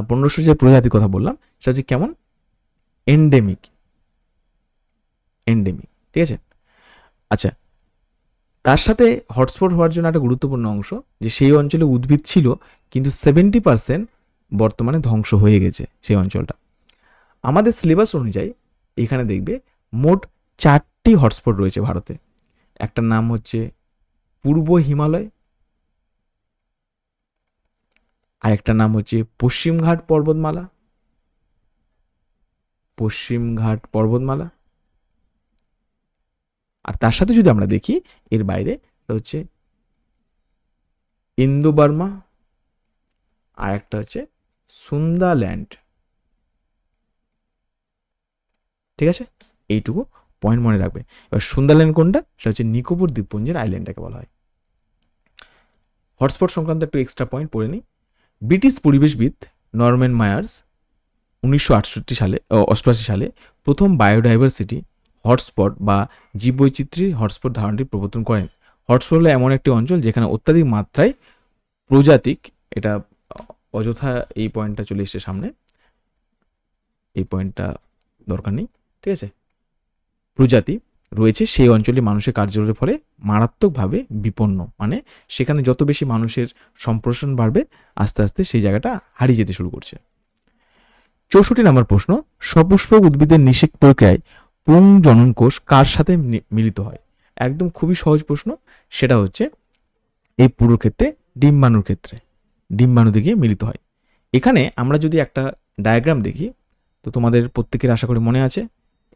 1500 যে প্রজাতির কথা বললাম সেটা হচ্ছে কেমন? এন্ডেমিক, ঠিক আছে? আচ্ছা, তার সাথে হটস্পট হওয়ার জন্য একটা গুরুত্বপূর্ণ অংশ, যে সেই অঞ্চলে উদ্ভিদ ছিল কিন্তু 70% বর্তমানে ধ্বংস হয়ে গেছে সেই অঞ্চলটা। আমাদের সিলেবাস অনুযায়ী এখানে দেখবে মোট 4টি হটস্পট রয়েছে ভারতে। একটার নাম হচ্ছে পূর্ব হিমালয়, আর একটা নাম হচ্ছে পশ্চিমঘাট পর্বতমালা, আর তার সাথে যদি আমরা দেখি এর বাইরে হচ্ছে ইন্দো বার্মা, আর একটা হচ্ছে সুন্দাল্যান্ড, ঠিক আছে, এইটুকু পয়েন্ট মনে রাখবে। এবার সুন্দরল্যান্ড কোনটা, সেটা হচ্ছে নিকোবর দ্বীপপুঞ্জের আইল্যান্ডটাকে বলা হয়। হটস্পট সংক্রান্ত একটু এক্সট্রা পয়েন্ট পড়ে নিই। ব্রিটিশ পরিবেশবিদ নরম্যান মায়ার্স 1988 সালে প্রথম বায়োডাইভার্সিটি হটস্পট বা জীববৈচিত্র্যের হটস্পট ধারণাটি প্রবর্তন করেন। হটস্পট হলো এমন একটি অঞ্চল যেখানে অত্যাধিক মাত্রায় প্রজাতিক, এটা অযথা এই পয়েন্টটা চলে এসছে সামনে, এই পয়েন্টটা দরকার নেই, ঠিক আছে, প্রজাতি রয়েছে সেই অঞ্চলে মানুষের কার্যকলাপের ফলে মারাত্মকভাবে বিপন্ন, মানে সেখানে যত বেশি মানুষের সম্প্রসারণ বাড়বে আস্তে আস্তে সেই জায়গাটা হারিয়ে যেতে শুরু করছে। 64 নম্বর প্রশ্ন, সপুষ্পক উদ্ভিদের নিষেক প্রক্রিয়ায় পুংজনন কোষ কার সাথে মিলিত হয়? একদম খুবই সহজ প্রশ্ন, সেটা হচ্ছে এই পুরো ক্ষেত্রে ডিম্বাণুর ক্ষেত্রে, ডিম্বাণু দিকে মিলিত হয়। এখানে আমরা যদি একটা ডায়াগ্রাম দেখি, তো তোমাদের প্রত্যেকের আশা করি মনে আছে,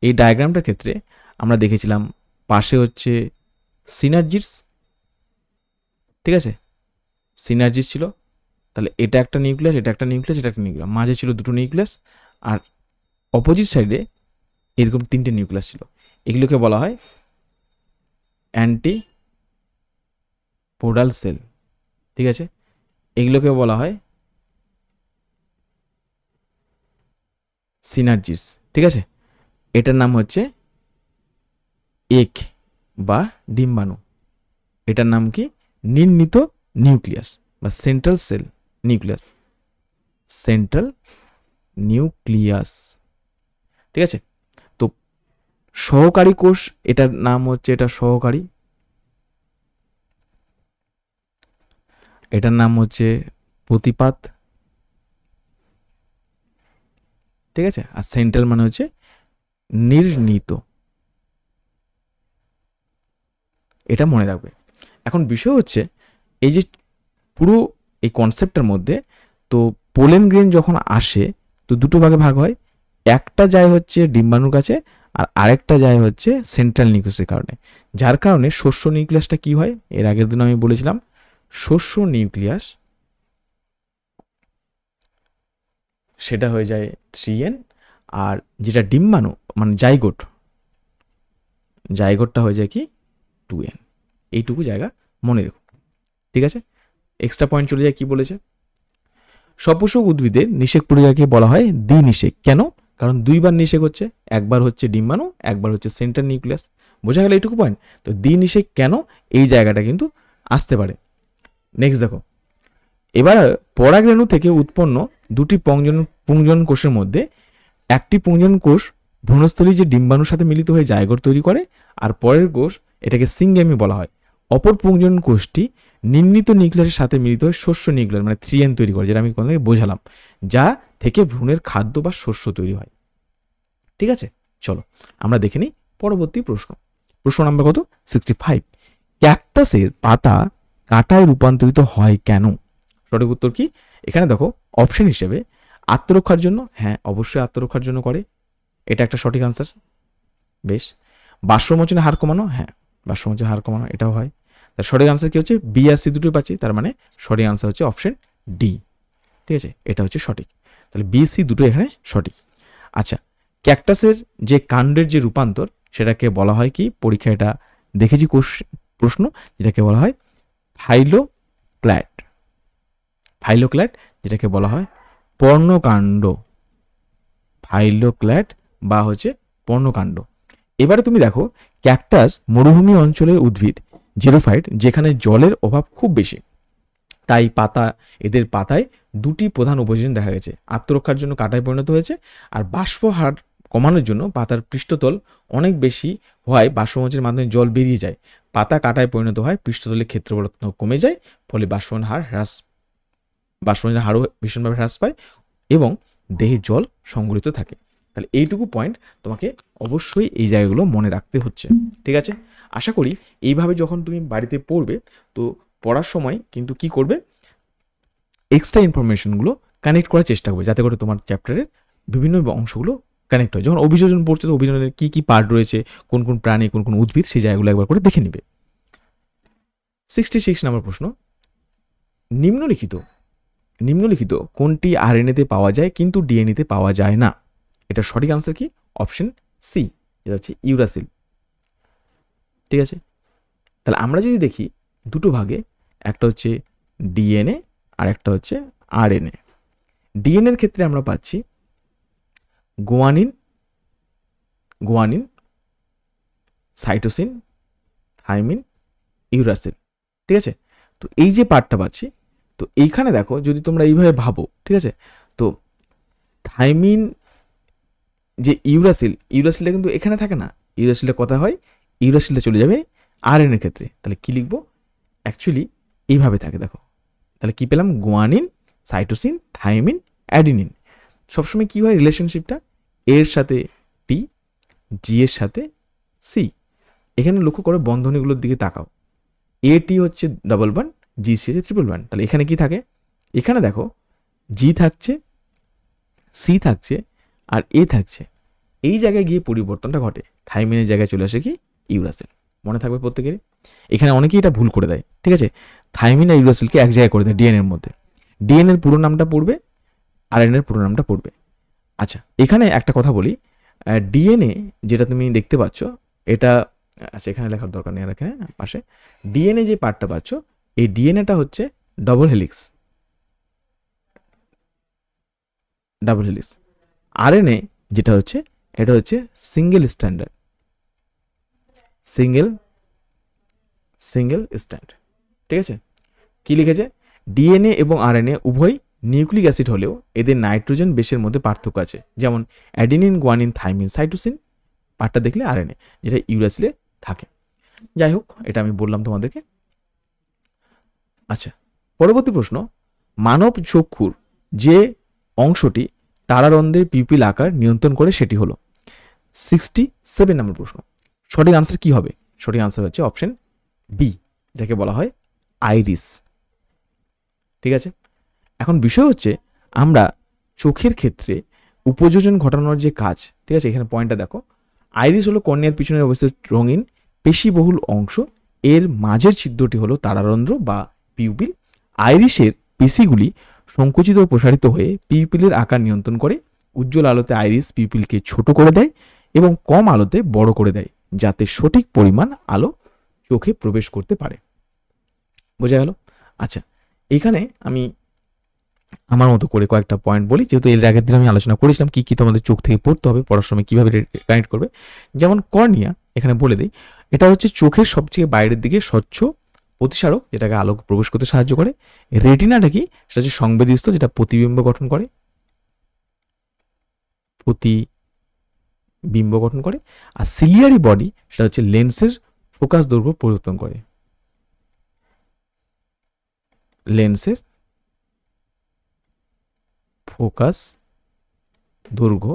এই ডায়াগ্রামটার ক্ষেত্রে আমরা দেখেছিলাম পাশে হচ্ছে সিনার্জিস, ঠিক আছে, সিনার্জিস ছিল, তাহলে এটা একটা নিউক্লিয়াস, এটা একটা নিউক্লিয়াস, এটা একটা নিউক্লিয়াস, মাঝে ছিল দুটো নিউক্লিয়াস, আর অপোজিট সাইডে এরকম তিনটে নিউক্লিয়াস ছিল। এগুলোকে বলা হয় অ্যান্টি পোডাল সেল, ঠিক আছে, এগুলোকে বলা হয় সিনার্জিস, ঠিক আছে। এটার নাম হচ্ছে এক বা ডিম্বাণু, এটার নাম কি নির্ণীত নিউক্লিয়াস বা central cell nucleus, central nucleus, ঠিক আছে। তো সহকারী কোষ, এটার নাম হচ্ছে, এটা সহকারী, এটার নাম হচ্ছে প্রতিপাত, ঠিক আছে, আর সেন্ট্রাল মানে হচ্ছে নির্ণীত, এটা মনে রাখবে। এখন বিষয় হচ্ছে এই যে পুরো এই কনসেপ্টটার মধ্যে, তো পোলেন গ্রেন যখন আসে তো দুটো ভাগে ভাগ হয়, একটা যায় হচ্ছে ডিম্বাণুর কাছে আর আরেকটা যায় হচ্ছে সেন্ট্রাল নিউক্লিয়াসের কারণে, যার কারণে শস্য নিউক্লিয়াসটা কি হয়, এর আগের দিন আমি বলেছিলাম শস্য নিউক্লিয়াস সেটা হয়ে যায় 3n, আর যেটা ডিম্বাণু মানে জাইগোটটা হয়ে যায় কি 2n। এইটুকু জায়গা মনে রেখো, ঠিক আছে। এক্সট্রা পয়েন্ট চলে যায়, কি বলেছে, সপুষ্পক উদ্ভিদের নিষেক প্রক্রিয়াকে বলা হয় দ্বিনিষেক। কেন? কারণ দুইবার নিষেক হচ্ছে, একবার হচ্ছে ডিম্বাণু, একবার হচ্ছে সেন্ট্রাল নিউক্লিয়াস, বোঝা গেল এইটুকু পয়েন্ট। তো দ্বিনিষেক কেন, এই জায়গাটা কিন্তু আসতে পারে। নেক্সট দেখো, এবার পরাগরেণু থেকে উৎপন্ন দুটি পুংজনন কোষের মধ্যে একটি পুংজনন কোষ ভ্রূণস্থলী যে ডিম্বাণুর সাথে মিলিত হয়ে জাইগোট তৈরি করে, আর পরের কোষ এটাকে সিঙ্গেমি বলা হয়। অপর পুংজনন কোষটি নির্ণীত নিউক্লিয়াসের সাথে মিলিত হয়ে শস্য নিউক্লিয়াস মানে 3n তৈরি করে, যেটা আমি তোমাদের বোঝালাম, যা থেকে ভ্রূণের খাদ্য বা শস্য তৈরি হয়, ঠিক আছে। চলো আমরা দেখে নিই পরবর্তী প্রশ্ন। প্রশ্ন নাম্বার কত, 65। ক্যাকটাসের পাতা কাঁটায় রূপান্তরিত হয় কেন? সঠিক উত্তর কি? এখানে দেখো অপশন হিসেবে আত্মরক্ষার জন্য, হ্যাঁ অবশ্যই আত্মরক্ষার জন্য করে, এটা একটা সঠিক আনসার। বেশ, বাষ্পমোচনের হার কমানো, হ্যাঁ বাষ্পমোচনের হার কমানো, এটাও হয়। তার সঠিক আনসার কি হচ্ছে, বি আর সি দুটোই পাচ্ছি, তার মানে সঠিক আনসার হচ্ছে অপশন ডি, ঠিক আছে, এটা হচ্ছে সঠিক। তাহলে বি সি দুটো এখানে সঠিক। আচ্ছা, ক্যাকটাসের যে কাণ্ডের যে রূপান্তর সেটাকে বলা হয় কি, পরীক্ষায় এটা দেখেছি প্রশ্ন, যেটাকে বলা হয় ফাইলোক্ল্যাট, ফাইলোক্ল্যাট যেটাকে বলা হয় পর্ণকাণ্ড, ফাইলোক্ল্যাট বা হচ্ছে পর্ণকাণ্ড। এবারে তুমি দেখো ক্যাকটাস মরুভূমি অঞ্চলের উদ্ভিদ, জেরোফাইট, যেখানে জলের অভাব খুব বেশি, তাই এদের পাতায় দুটি প্রধান উপযোজন দেখা গেছে, আত্মরক্ষার জন্য কাঁটায় পরিণত হয়েছে, আর বাষ্প হার কমানোর জন্য পাতার পৃষ্ঠতল অনেক বেশি হওয়ায় বাষ্পমোচনের মাধ্যমে জল বেরিয়ে যায়, পাতা কাঁটায় পরিণত হয়, পৃষ্ঠতলের ক্ষেত্রফল কমে যায়, ফলে বাষ্পমোচনের হারও ভীষণভাবে হ্রাস পায় এবং দেহে জল সংগৃহীত থাকে। তাহলে এইটুকু পয়েন্ট তোমাকে অবশ্যই এই জায়গাগুলো মনে রাখতে হচ্ছে, ঠিক আছে। আশা করি এইভাবে যখন তুমি বাড়িতে পড়বে, তো পড়ার সময় কিন্তু কি করবে, এক্সট্রা ইনফরমেশনগুলো কানেক্ট করার চেষ্টা করবে, যাতে করে তোমার চ্যাপ্টারের বিভিন্ন অংশগুলো কানেক্ট হয়। যখন অভিযোজন পড়ছে, তো অভিযোজনের কী কী পার্ট রয়েছে, কোন কোন প্রাণী, কোন কোন উদ্ভিদ, সেই জায়গাগুলো একবার করে দেখে নিবে। 66 নম্বর প্রশ্ন, নিম্নলিখিত কোনটি আরএনএতে পাওয়া যায় কিন্তু ডিএনএতে পাওয়া যায় না? এটা সঠিক আনসার কি, অপশন সি, যেটা হচ্ছে ইউরাসিল। ঠিক আছে, তাহলে আমরা যদি দেখি দুটো ভাগে, একটা হচ্ছে ডিএনএ আর একটা হচ্ছে আরএনএ। ডিএনএর ক্ষেত্রে আমরা পাচ্ছি গুয়ানিন, সাইটোসিন, থাইমিন, ইউরাসিল। ঠিক আছে, তো এই যে পার্টটা পাচ্ছি, তো এইখানে দেখো যদি তোমরা এইভাবে ভাবো, ঠিক আছে, তো থাইমিন যে ইউরাসিলটা কিন্তু এখানে থাকে না, ইউরাসিলটা কথা হয়, ইউরাসিলটা চলে যাবে আরএনএর ক্ষেত্রে। তাহলে কি লিখবো, অ্যাকচুয়ালি এইভাবে থাকে, দেখো তাহলে কি পেলাম, গুয়ানিন, সাইটোসিন, থাইমিন, অ্যাডিনিন। সবসময় কি হয় রিলেশনশিপটা, এর সাথে টি, জি এর সাথে সি। এখানে লক্ষ্য করে বন্ধনীগুলোর দিকে তাকাও, এ টি হচ্ছে ডাবল বন্ড, জি সি হচ্ছে ট্রিপল বন্ড। তাহলে এখানে কি থাকে, এখানে দেখো জি থাকছে, সি থাকছে আর এ থাকছে। এই জায়গায় গিয়ে পরিবর্তনটা ঘটে, থাইমিনের জায়গায় চলে আসে কি ইউরাসিল। মনে থাকবে প্রত্যেকেরই। এখানে অনেকেই এটা ভুল করে দেয়, ঠিক আছে, থাইমিন আর ইউরাসিলকে এক জায়গায় করে দেয় ডিএনএর মধ্যে। ডিএনএর পুরো নামটা পড়বে, আরএনএর পুরো নামটা পড়বে। আচ্ছা, এখানে একটা কথা বলি, ডিএনএ যেটা তুমি দেখতে পাচ্ছ এটা, আচ্ছা এখানে লেখার দরকার নেই, এখানে পাশে ডিএনএ যে পার্টটা পাচ্ছ, এই ডিএনএটা হচ্ছে ডাবল হেলিক্স। আরএনএ যেটা হচ্ছে, এটা হচ্ছে সিঙ্গেল স্ট্যান্ড। ঠিক আছে, কি লিখেছে, ডিএনএ এবং আরএনএ উভয় নিউক্লিক অ্যাসিড হলেও এদের নাইট্রোজেন বেসের মধ্যে পার্থক্য আছে, যেমন অ্যাডিনিন, গুয়ানিন, থাইমিন, সাইটোসিন পার্টটা দেখলে আরএনএ, যেটা ইউরাসিলে থাকে। যাই হোক, এটা আমি বললাম তোমাদেরকে। আচ্ছা, পরবর্তী প্রশ্ন, মানব চক্ষুর যে অংশটি তারারন্ধ্রের পিপিল আকার নিয়ন্ত্রণ করে সেটি হলো 67 নম্বর প্রশ্ন। সঠিক আনসার কি হবে, সঠিক আনসার হচ্ছে অপশন বি, যাকে বলা হয় আইরিস। ঠিক আছে, এখন বিষয় হচ্ছে আমরা চোখের ক্ষেত্রে উপযোজন ঘটানোর যে কাজ, ঠিক আছে, এখানে পয়েন্টটা দেখো, আইরিস হলো কর্নিয়ার পিছনে অবস্থিত রঙিন পেশিবহুল অংশ, এর মাঝের ছিদ্রটি হলো তারারন্ধ্র বা পিউপিল। আইরিসের পেশিগুলি সংকুচিত ও প্রসারিত হয়ে পিউপিলের আকার নিয়ন্ত্রণ করে। উজ্জ্বল আলোতে আইরিস পিউপিলকে ছোট করে দেয় এবং কম আলোতে বড় করে দেয়, যাতে সঠিক পরিমাণ আলো চোখে প্রবেশ করতে পারে। বোঝা গেল? আচ্ছা, এখানে আমি আমার মতো করে কয়েকটা পয়েন্ট বলি, যেহেতু এর আগের দিন আমি আলোচনা করেছিলাম কি কি তোমাদের চোখ থেকে পড়তে হবে, পড়ার সময় কীভাবে কানেক্ট করবে। যেমন কর্নিয়া, এখানে বলে দিই, এটা হচ্ছে চোখের সবচেয়ে বাইরের দিকে স্বচ্ছ প্রতিসারক, যেটাকে আলোক প্রবেশ করতে সাহায্য করে। রেটিনাটা কি, সেটা হচ্ছে সংবেদীস্থ, যেটা প্রতিবিম্ব গঠন করে। আর সিলিয়ারি বডি, সেটা হচ্ছে লেন্সের ফোকাস দৈর্ঘ্য পরিবর্তন করে। লেন্সের ফোকাস দৈর্ঘ্য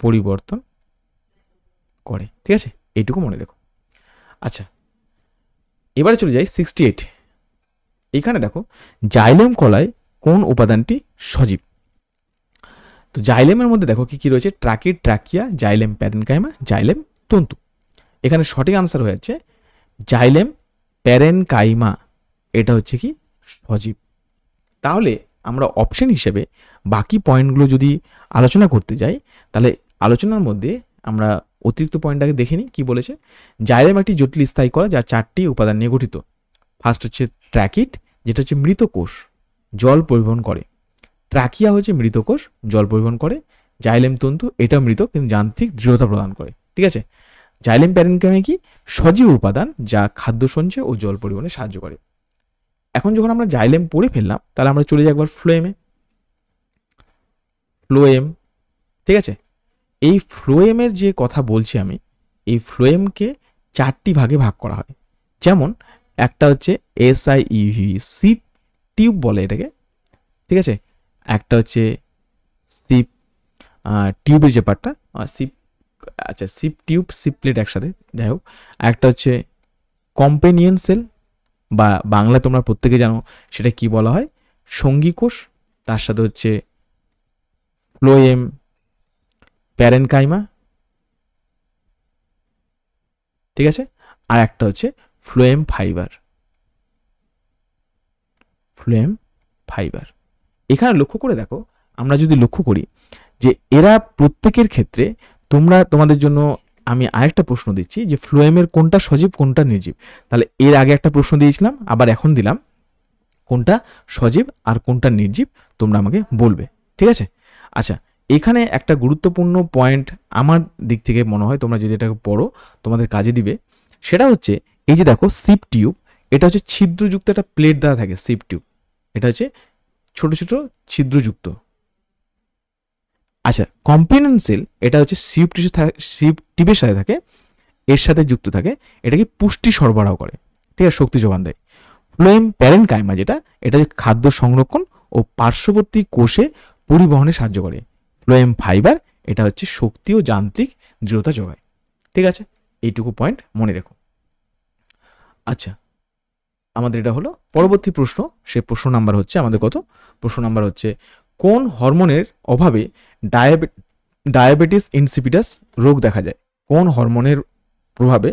পরিবর্তন করে। ঠিক আছে, এইটুকু মনে রেখো। আচ্ছা, এবারে চলে যাই 68। এখানে দেখো, জাইলেম কলায় কোন উপাদানটি সজীব? তো জাইলেমের মধ্যে দেখো কি কি রয়েছে, tracheid, trachea, xylem parenchyma, xylem তন্তু। এখানে সঠিক আনসার হয়ে যাচ্ছে জাইলেম প্যারেনকাইমা, এটা হচ্ছে কি সজীব। তাহলে আমরা অপশন হিসেবে বাকি পয়েন্টগুলো যদি আলোচনা করতে যাই, তাহলে আলোচনার মধ্যে আমরা অতিরিক্ত পয়েন্টটাকে দেখে নিই। কি বলেছে, জাইলেম একটি জটিল স্থায়ী কলা যা 4টি উপাদান নিয়ে গঠিত। ফার্স্ট হচ্ছে ট্র্যাকিড, যেটা হচ্ছে মৃত কোষ, জল পরিবহন করে। ট্রাকিয়া হচ্ছে মৃত কোষ, জল পরিবহন করে। জাইলেম তন্তু, এটাও মৃত কিন্তু যান্ত্রিক দৃঢ়তা প্রদান করে। ঠিক আছে, জাইলেম প্যারেনকাইমা কি সজীব উপাদান যা খাদ্য সঞ্চয় ও জল পরিবহনে সাহায্য করে। এখন যখন আমরা জাইলেম পড়ে ফেললাম, তাহলে আমরা চলে যাই একবার ফ্লোয়েমে। ঠিক আছে, এই ফ্লোয়েমের যে কথা বলছি আমি, এই ফ্লোয়েমকে 4টি ভাগে ভাগ করা হয়। যেমন একটা হচ্ছে SIEV, সিপ টিউব বলে এটাকে। ঠিক আছে, একটা হচ্ছে সিপ টিউবের যে পার্টটা, সিপ, আচ্ছা সিপ টিউব, সিপ প্লেট একসাথে, যাই হোক। একটা হচ্ছে কম্পেনিয়ন সেল, বা বাংলায় তোমরা প্রত্যেকে জানো সেটা কি বলা হয়, সঙ্গী কোষ। তার সাথে হচ্ছে ফ্লোয়েম প্যারেনকাইমা। ঠিক আছে, আর একটা হচ্ছে ফ্লোয়েম ফাইবার। এখানে লক্ষ্য করে দেখো, আমরা যদি লক্ষ্য করি যে এরা প্রত্যেকের ক্ষেত্রে তোমাদের জন্য আমি আরেকটা প্রশ্ন দিচ্ছি যে ফ্লোয়েমের কোনটা সজীব কোনটা নির্জীব। তাহলে এর আগে একটা প্রশ্ন দিয়েছিলাম, আবার এখন দিলাম, কোনটা সজীব আর কোনটা নির্জীব তোমরা আমাকে বলবে, ঠিক আছে। আচ্ছা, এখানে একটা গুরুত্বপূর্ণ পয়েন্ট আমার দিক থেকে মনে হয় তোমরা যদি এটাকে পড়ো তোমাদের কাজে দিবে, সেটা হচ্ছে এই যে দেখো সিপ টিউব, এটা হচ্ছে ছিদ্রযুক্ত একটা প্লেট দ্বারা থাকে। সিপ টিউব এটা হচ্ছে ছোট ছোট ছিদ্রযুক্ত। আচ্ছা, কম্পোনেন্ট সেল এটা হচ্ছে সিপ টিউবের সাথে থাকে, এর সাথে যুক্ত থাকে, এটাকে পুষ্টি সরবরাহ করে, ঠিক আছে, শক্তি যোগান দেয়। ফ্লোয়েম প্যারেনকাইমা যেটা, এটা খাদ্য সংরক্ষণ ও পার্শ্ববর্তী কোষে পরিবহনে সাহায্য করে। ফ্লোয়েম ফাইবার এটা হচ্ছে শক্তি ও যান্ত্রিক দৃঢ়তা যোগায়, ঠিক আছে। এইটুকু পয়েন্ট মনে রেখো। আচ্ছা, আমাদের এটা হলো পরবর্তী প্রশ্ন। সে প্রশ্ন নাম্বার হচ্ছে আমাদের কত? প্রশ্ন নাম্বার হচ্ছে কোন হরমোনের অভাবে ডায়াবেটিস ইনসিপিটাস রোগ দেখা যায়? কোন হরমোনের প্রভাবে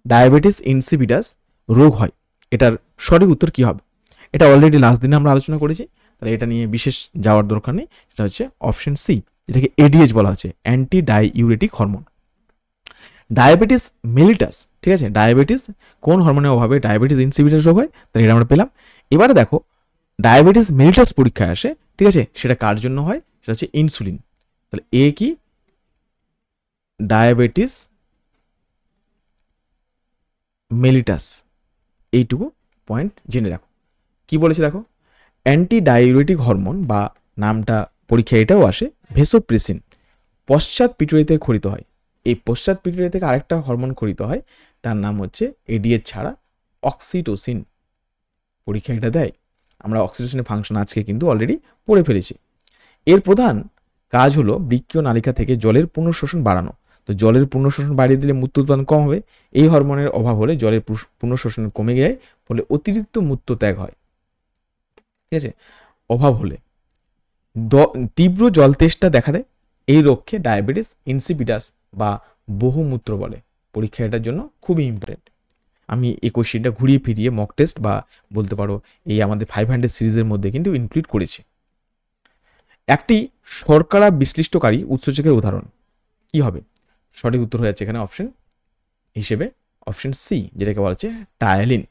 ডায়াবেটিস ইনসিপিটাস রোগ হয়? এটার সঠিক উত্তর কি হবে? এটা অলরেডি লাস্ট দিনে আমরা আলোচনা করেছি, তাহলে এটা নিয়ে বিশেষ যাওয়ার দরকার নেই। সেটা হচ্ছে অপশন সি, যেটাকে এডিএইচ বলা হচ্ছে, anti diuretic hormone. Diabetes mellitus, ঠিক আছে, ডায়াবেটিস কোন হরমোনের অভাবে ডায়াবেটিস ইনসিপিটাস রোগ হয়? তাহলে এটা আমরা পেলাম। এবারে দেখো ডায়াবেটিস মেলিটাস পরীক্ষায় আসে, ঠিক আছে, সেটা কার জন্য হয়? সেটা হচ্ছে ইনসুলিন। তাহলে এ কি? ডায়াবেটিস মেলিটাস, এইটুকু পয়েন্ট জেনে রাখো। কি বলেছে দেখো, অ্যান্টি ডাইউরেটিক হরমোন বা নামটা পরীক্ষায় এটাও আসে ভেসোপ্রেসিন, পশ্চাৎ পিটুইতে খরিত হয়। এই পশ্চাৎ পিটুইটি থেকে আরেকটা হরমোন খরিত হয়, তার নাম হচ্ছে এডিএইচ ছাড়া অক্সিটোসিন। পরীক্ষা এটা দেয়। আমরা অক্সিটোসিনের ফাংশন আজকে কিন্তু অলরেডি পড়ে ফেলেছি। এর প্রধান কাজ হলো বৃক্কীয় নালিকা থেকে জলের পুনঃশোষণ বাড়ানো। তো জলের পুনঃশোষণ বাড়িয়ে দিলে মূত্র উৎপাদন কম হবে। এই হরমোনের অভাব হলে জলের পুনঃশোষণ কমে যায়, ফলে অতিরিক্ত মূত্র ত্যাগ হয়, ঠিক আছে। অভাব হলে তীব্র জল তেষ্টা দেখা দেয়। এই রোগকে ডায়াবেটিস ইনসিপিটাস বা বহুমূত্র বলে। পরীক্ষা এটার জন্য খুবই ইম্পর্টেন্ট। আমি এই কোশ্চেনটা ঘুরিয়ে ফিরিয়ে মক টেস্ট বা বলতে পারো এই আমাদের 500 সিরিজের মধ্যে কিন্তু ইনক্লুড করেছি। একটি শর্করা বিশ্লিষ্টকারী উৎসেচকের উদাহরণ কি হবে? সঠিক উত্তর হয়ে যাচ্ছে এখানে অপশন হিসেবে অপশন সি, যেটাকে বলা হচ্ছে টায়ালিন।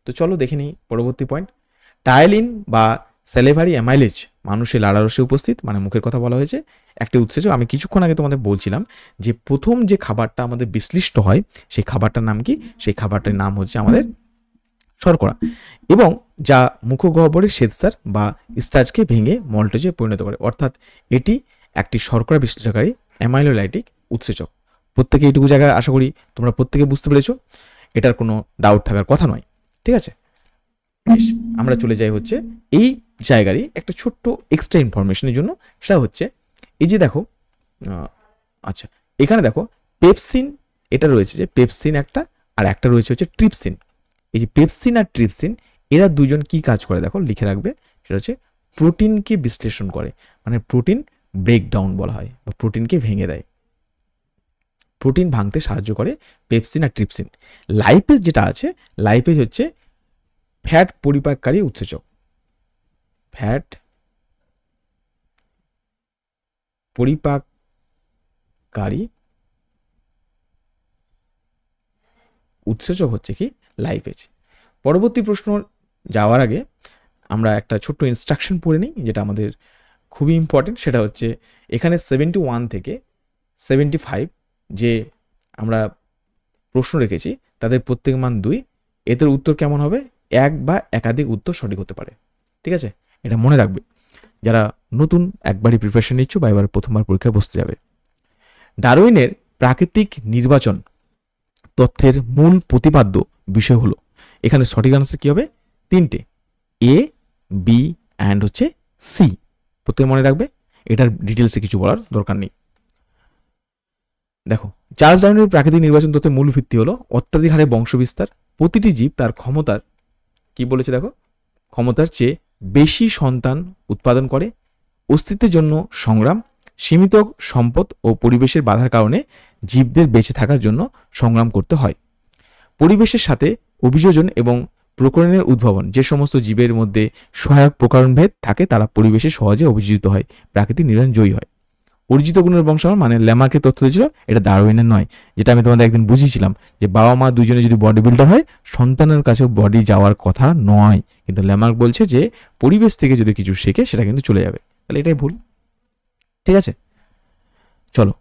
তো চলো দেখে নিই পরবর্তী পয়েন্ট। টায়ালিন বা স্যালিভারি অ্যামাইলেজ মানুষের লালারসে উপস্থিত, মানে মুখের কথা বলা হয়েছে, একটি উৎসেচক। আমি কিছুক্ষণ আগে তোমাদের বলছিলাম যে প্রথম যে খাবারটা আমাদের বিশ্লিষ্ট হয় সেই খাবারটার নাম কি? সেই খাবারটার নাম হচ্ছে আমাদের শর্করা, এবং যা মুখগহ্বরের শ্বেতসার বা স্টার্চকে ভেঙে মল্টেজে পরিণত করে। অর্থাৎ এটি একটি শর্করা বিশ্লেষণকারী অ্যামাইলোলাইটিক উৎসেচক। প্রত্যেকে এইটুকু জায়গায় আশা করি তোমরা প্রত্যেকে বুঝতে পেরেছো, এটার কোনো ডাউট থাকার কথা নয়, ঠিক আছে। আমরা চলে যাই হচ্ছে এই জায়গারই একটা ছোট্ট এক্সট্রা ইনফরমেশনের জন্য। সেটা হচ্ছে এই যে দেখো, আচ্ছা এখানে দেখো পেপসিন, এটা রয়েছে যে পেপসিন একটা, আর একটা রয়েছে হচ্ছে ট্রিপসিন। এই যে পেপসিন আর ট্রিপসিন এরা দুজন কি কাজ করে দেখো, লিখে রাখবে। সেটা হচ্ছে প্রোটিনকে বিশ্লেষণ করে, মানে প্রোটিন ব্রেকডাউন বলা হয়, বা প্রোটিনকে ভেঙে দেয়, প্রোটিন ভাঙতে সাহায্য করে পেপসিন আর ট্রিপসিন। লাইপেজ যেটা আছে, লাইপেজ হচ্ছে ফ্যাট পরিপাককারী উৎসেচক। ফ্যাট পরিপাককারী উৎসেচক হচ্ছে কি? লাইপেজ। পরবর্তী প্রশ্ন যাওয়ার আগে আমরা একটা ছোট্ট ইনস্ট্রাকশন পড়ে নিই, যেটা আমাদের খুবই ইম্পর্টেন্ট। সেটা হচ্ছে এখানে 71 থেকে 75 যে আমরা প্রশ্ন রেখেছি তাদের প্রত্যেক মান 2। এদের উত্তর কেমন হবে? এক বা একাধিক উত্তর সঠিক হতে পারে, ঠিক আছে। এটা মনে রাখবে যারা নতুন একবারই প্রিপারেশন নিচ্ছ বা এবার প্রথমবার পরীক্ষায় বসতে যাবে। ডারউইনের প্রাকৃতিক নির্বাচন তথ্যের মূল প্রতিপাদ্য বিষয় হলো, এখানে সঠিক আনসার কি হবে? 3টে, এ, বি অ্যান্ড হচ্ছে সি। প্রত্যেকে মনে রাখবে, এটার ডিটেলসে কিছু বলার দরকার নেই। দেখো, চার্লস ডারউইনের প্রাকৃতিক নির্বাচন তথ্যের মূল ভিত্তি হলো অত্যাধিক হারে বংশবিস্তার। প্রতিটি জীব তার ক্ষমতার, কি বলেছে দেখো, ক্ষমতার চেয়ে বেশি সন্তান উৎপাদন করে। অস্তিত্বের জন্য সংগ্রাম, সীমিত সম্পদ ও পরিবেশের বাধার কারণে জীবদের বেঁচে থাকার জন্য সংগ্রাম করতে হয়। পরিবেশের সাথে অভিযোজন এবং প্রকরণের উদ্ভাবন, যে সমস্ত জীবের মধ্যে সহায়ক প্রকরণভেদ থাকে তারা পরিবেশে সহজে অভিযোজিত হয়, প্রাকৃতিক নির্বাচন জয়ী হয়। অর্জিত গুণের বংশাবলী মানে ল্যামার্কের তথ্য দিয়েছিল, এটা ডারউইনের নয়, যেটা আমি তোমাদের একদিন বুঝিয়েছিলাম যে বাবা মা দুজনে যদি বডি বিল্ডার হয় সন্তানের কাছেও বডি যাওয়ার কথা নয়, কিন্তু ল্যামার্ক বলছে যে পরিবেশ থেকে যদি কিছু শেখে সেটা কিন্তু চলে যাবে, তাহলে এটাই ভুল। ঠিক আছে, চলো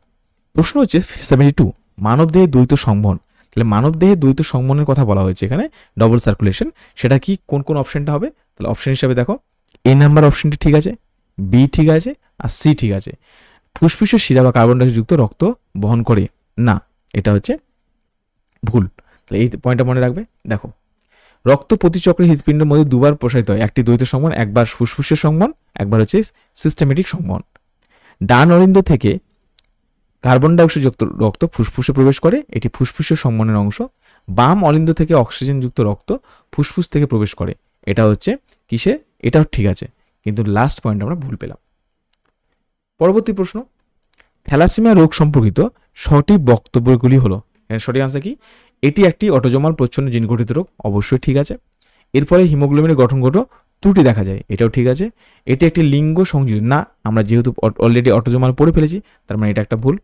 প্রশ্ন হচ্ছে 72, মানবদেহে দ্বৈত সংবহন। তাহলে মানবদেহে দ্বৈত সংবহনের কথা বলা হয়েছে এখানে, ডবল সার্কুলেশন, সেটা কি কোন কোন অপশনটা হবে? তাহলে অপশন হিসাবে দেখো এ নাম্বার অপশনটি ঠিক আছে, বি ঠিক আছে, আর সি ঠিক আছে। ফুসফুসের শিরা বা কার্বন ডাইঅক্সাইড যুক্ত রক্ত বহন করে না, এটা হচ্ছে ভুল। তাহলে এই পয়েন্টটা মনে রাখবে। দেখো রক্ত প্রতিচক্রে হৃৎপিণ্ডের মধ্যে দুবার প্রসারিত হয়, একটি দ্বৈত সংবহন, একবার ফুসফুসের সংবহন, একবার হচ্ছে সিস্টেমেটিক সংবহন। ডান অলিন্দ থেকে কার্বন ডাইঅক্সাইড যুক্ত রক্ত ফুসফুসে প্রবেশ করে, এটি ফুসফুসের সংবহনের অংশ। বাম অলিন্দ থেকে অক্সিজেন যুক্ত রক্ত ফুসফুস থেকে প্রবেশ করে, এটা হচ্ছে কিসে? এটাও ঠিক আছে, কিন্তু লাস্ট পয়েন্ট আমরা ভুল পেলাম। পরবর্তী প্রশ্ন, থ্যালাসেমিয়া রোগ সম্পর্কিত সঠিক বক্তব্যগুলি হলো, সঠিক আনসার কি? এটি একটি অটোজোমাল প্রচ্ছন্ন জিন গঠিত রোগ, অবশ্যই ঠিক আছে। এর ফলে হিমোগ্লোবিনের গঠনগত ত্রুটি দেখা যায়, এটাও ঠিক আছে। এটি একটি লিঙ্গ সংযোজন না, আমরা যেহেতু অলরেডি অটোজোমাল পড়ে ফেলেছি, তার মানে এটা একটা ভুল।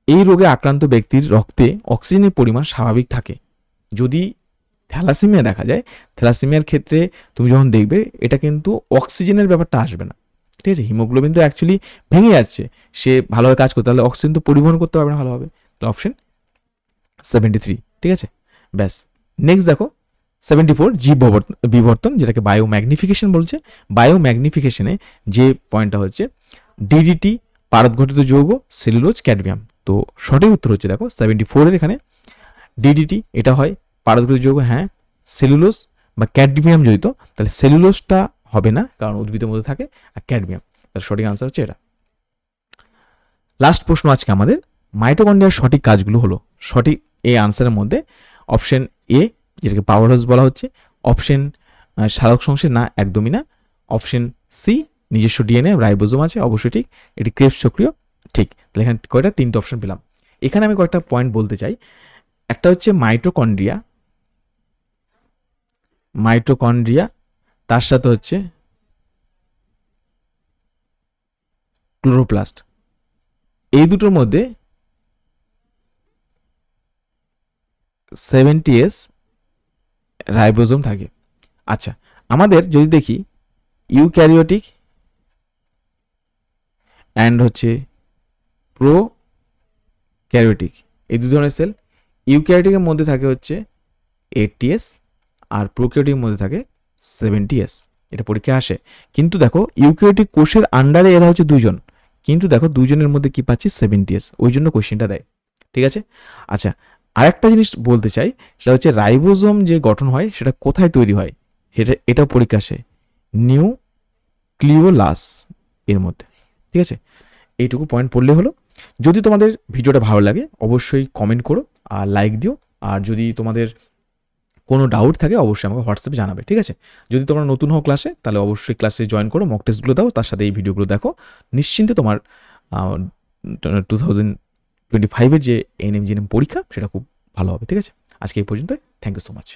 এই রোগে আক্রান্ত ব্যক্তির রক্তে অক্সিজেনের পরিমাণ স্বাভাবিক থাকে। যদি থ্যালাসেমিয়া দেখা যায়, থ্যালাসেমিয়ার ক্ষেত্রে তুমি যখন দেখবে এটা কিন্তু অক্সিজেনের ব্যাপারটা আসবে না, ঠিক আছে। হিমোগ্লোবিন তো অ্যাকচুয়ালি ভেঙে যাচ্ছে, সে ভালোভাবে কাজ করতে, তাহলে অক্সিজেন তো পরিবহন করতে পারবে না ভালোভাবে, তাহলে অপশন 73, ঠিক আছে। ব্যাস, নেক্সট দেখো 74, জীব বিবর্তন, যেটাকে বায়োম্যাগনিফিকেশন বলছে। বায়োম্যাগনিফিকেশনে যে পয়েন্টটা হচ্ছে ডিডিটি পারদঘটিত যৌগ, সেলুলোজ, ক্যাডমিয়াম। তো সঠিক উত্তর হচ্ছে দেখো 74 এখানে ডিডিটি, এটা হয় পারদঘটিত যৌগ, হ্যাঁ। সেলুলোজ বা ক্যাডমিয়াম জড়িত, তাহলে সেলুলোজটা হবে না কারণ উদ্ভিদের মধ্যে থাকে, আর ক্যাডমিয়াম, তার সঠিক আনসার হচ্ছে এটা। লাস্ট প্রশ্ন আজকে আমাদের, মাইটোকন্ড্রিয়ার সঠিক কাজগুলো হলো। সঠিক এই আনসারের মধ্যে অপশন এ, যেটাকে পাওয়ার হাউস বলা হচ্ছে, অপশন সাধক সংশ্লেষ না, একদমই না। অপশন সি, নিজস্ব ডিএনএ রাইবোজোম আছে, অবশ্যই ঠিক। এটি ক্রেবস সক্রিয়, ঠিক। তাহলে এখানে কয়টা? 3টে অপশন পেলাম। এখানে আমি কয়েকটা পয়েন্ট বলতে চাই। একটা হচ্ছে মাইটোকন্ড্রিয়া, তার সাথে হচ্ছে ক্লোরোপ্লাস্ট, এই দুটোর মধ্যে 70s রাইবোজোম থাকে। আচ্ছা, আমাদের যদি দেখি ইউক্যারিওটিক অ্যান্ড হচ্ছে প্রোক্যারিওটিক, এই দু ধরনের সেল। ইউক্যারিওটিকের মধ্যে থাকে হচ্ছে 80s, আর প্রোক্যারিওটিকের মধ্যে থাকে 70s, এটা পরীক্ষা আসে। কিন্তু দেখো ইউক্যারিওটিক কোষের আন্ডারে এরা হচ্ছে দুজন, কিন্তু দেখো দুজনের মধ্যে কি পাচ্ছি? 70s, ওই জন্য কোশ্চেনটা দেয়, ঠিক আছে। আচ্ছা, আরেকটা জিনিস বলতে চাই, সেটা হচ্ছে রাইবোজোম যে গঠন হয় সেটা কোথায় তৈরি হয়, এটাও পরীক্ষা আসে, নিউক্লিওলাস এর মধ্যে, ঠিক আছে। এইটুকু পয়েন্ট পড়লে হলো। যদি তোমাদের ভিডিওটা ভালো লাগে অবশ্যই কমেন্ট করো আর লাইক দিও, আর যদি তোমাদের কোনো ডাউট থাকে অবশ্যই আমাকে হোয়াটসঅ্যাপে জানাবে, ঠিক আছে। যদি তোমরা নতুন হও ক্লাসে, তাহলে অবশ্যই ক্লাসে জয়েন করো, মক টেস্টগুলো দাও, তার সাথে এই ভিডিওগুলো দেখো, নিশ্চিন্তে তোমার 2025-এর যে এএনএম জিএনএম পরীক্ষা সেটা খুব ভালো হবে, ঠিক আছে। আজকে এই পর্যন্ত, থ্যাংক ইউ সো মাচ।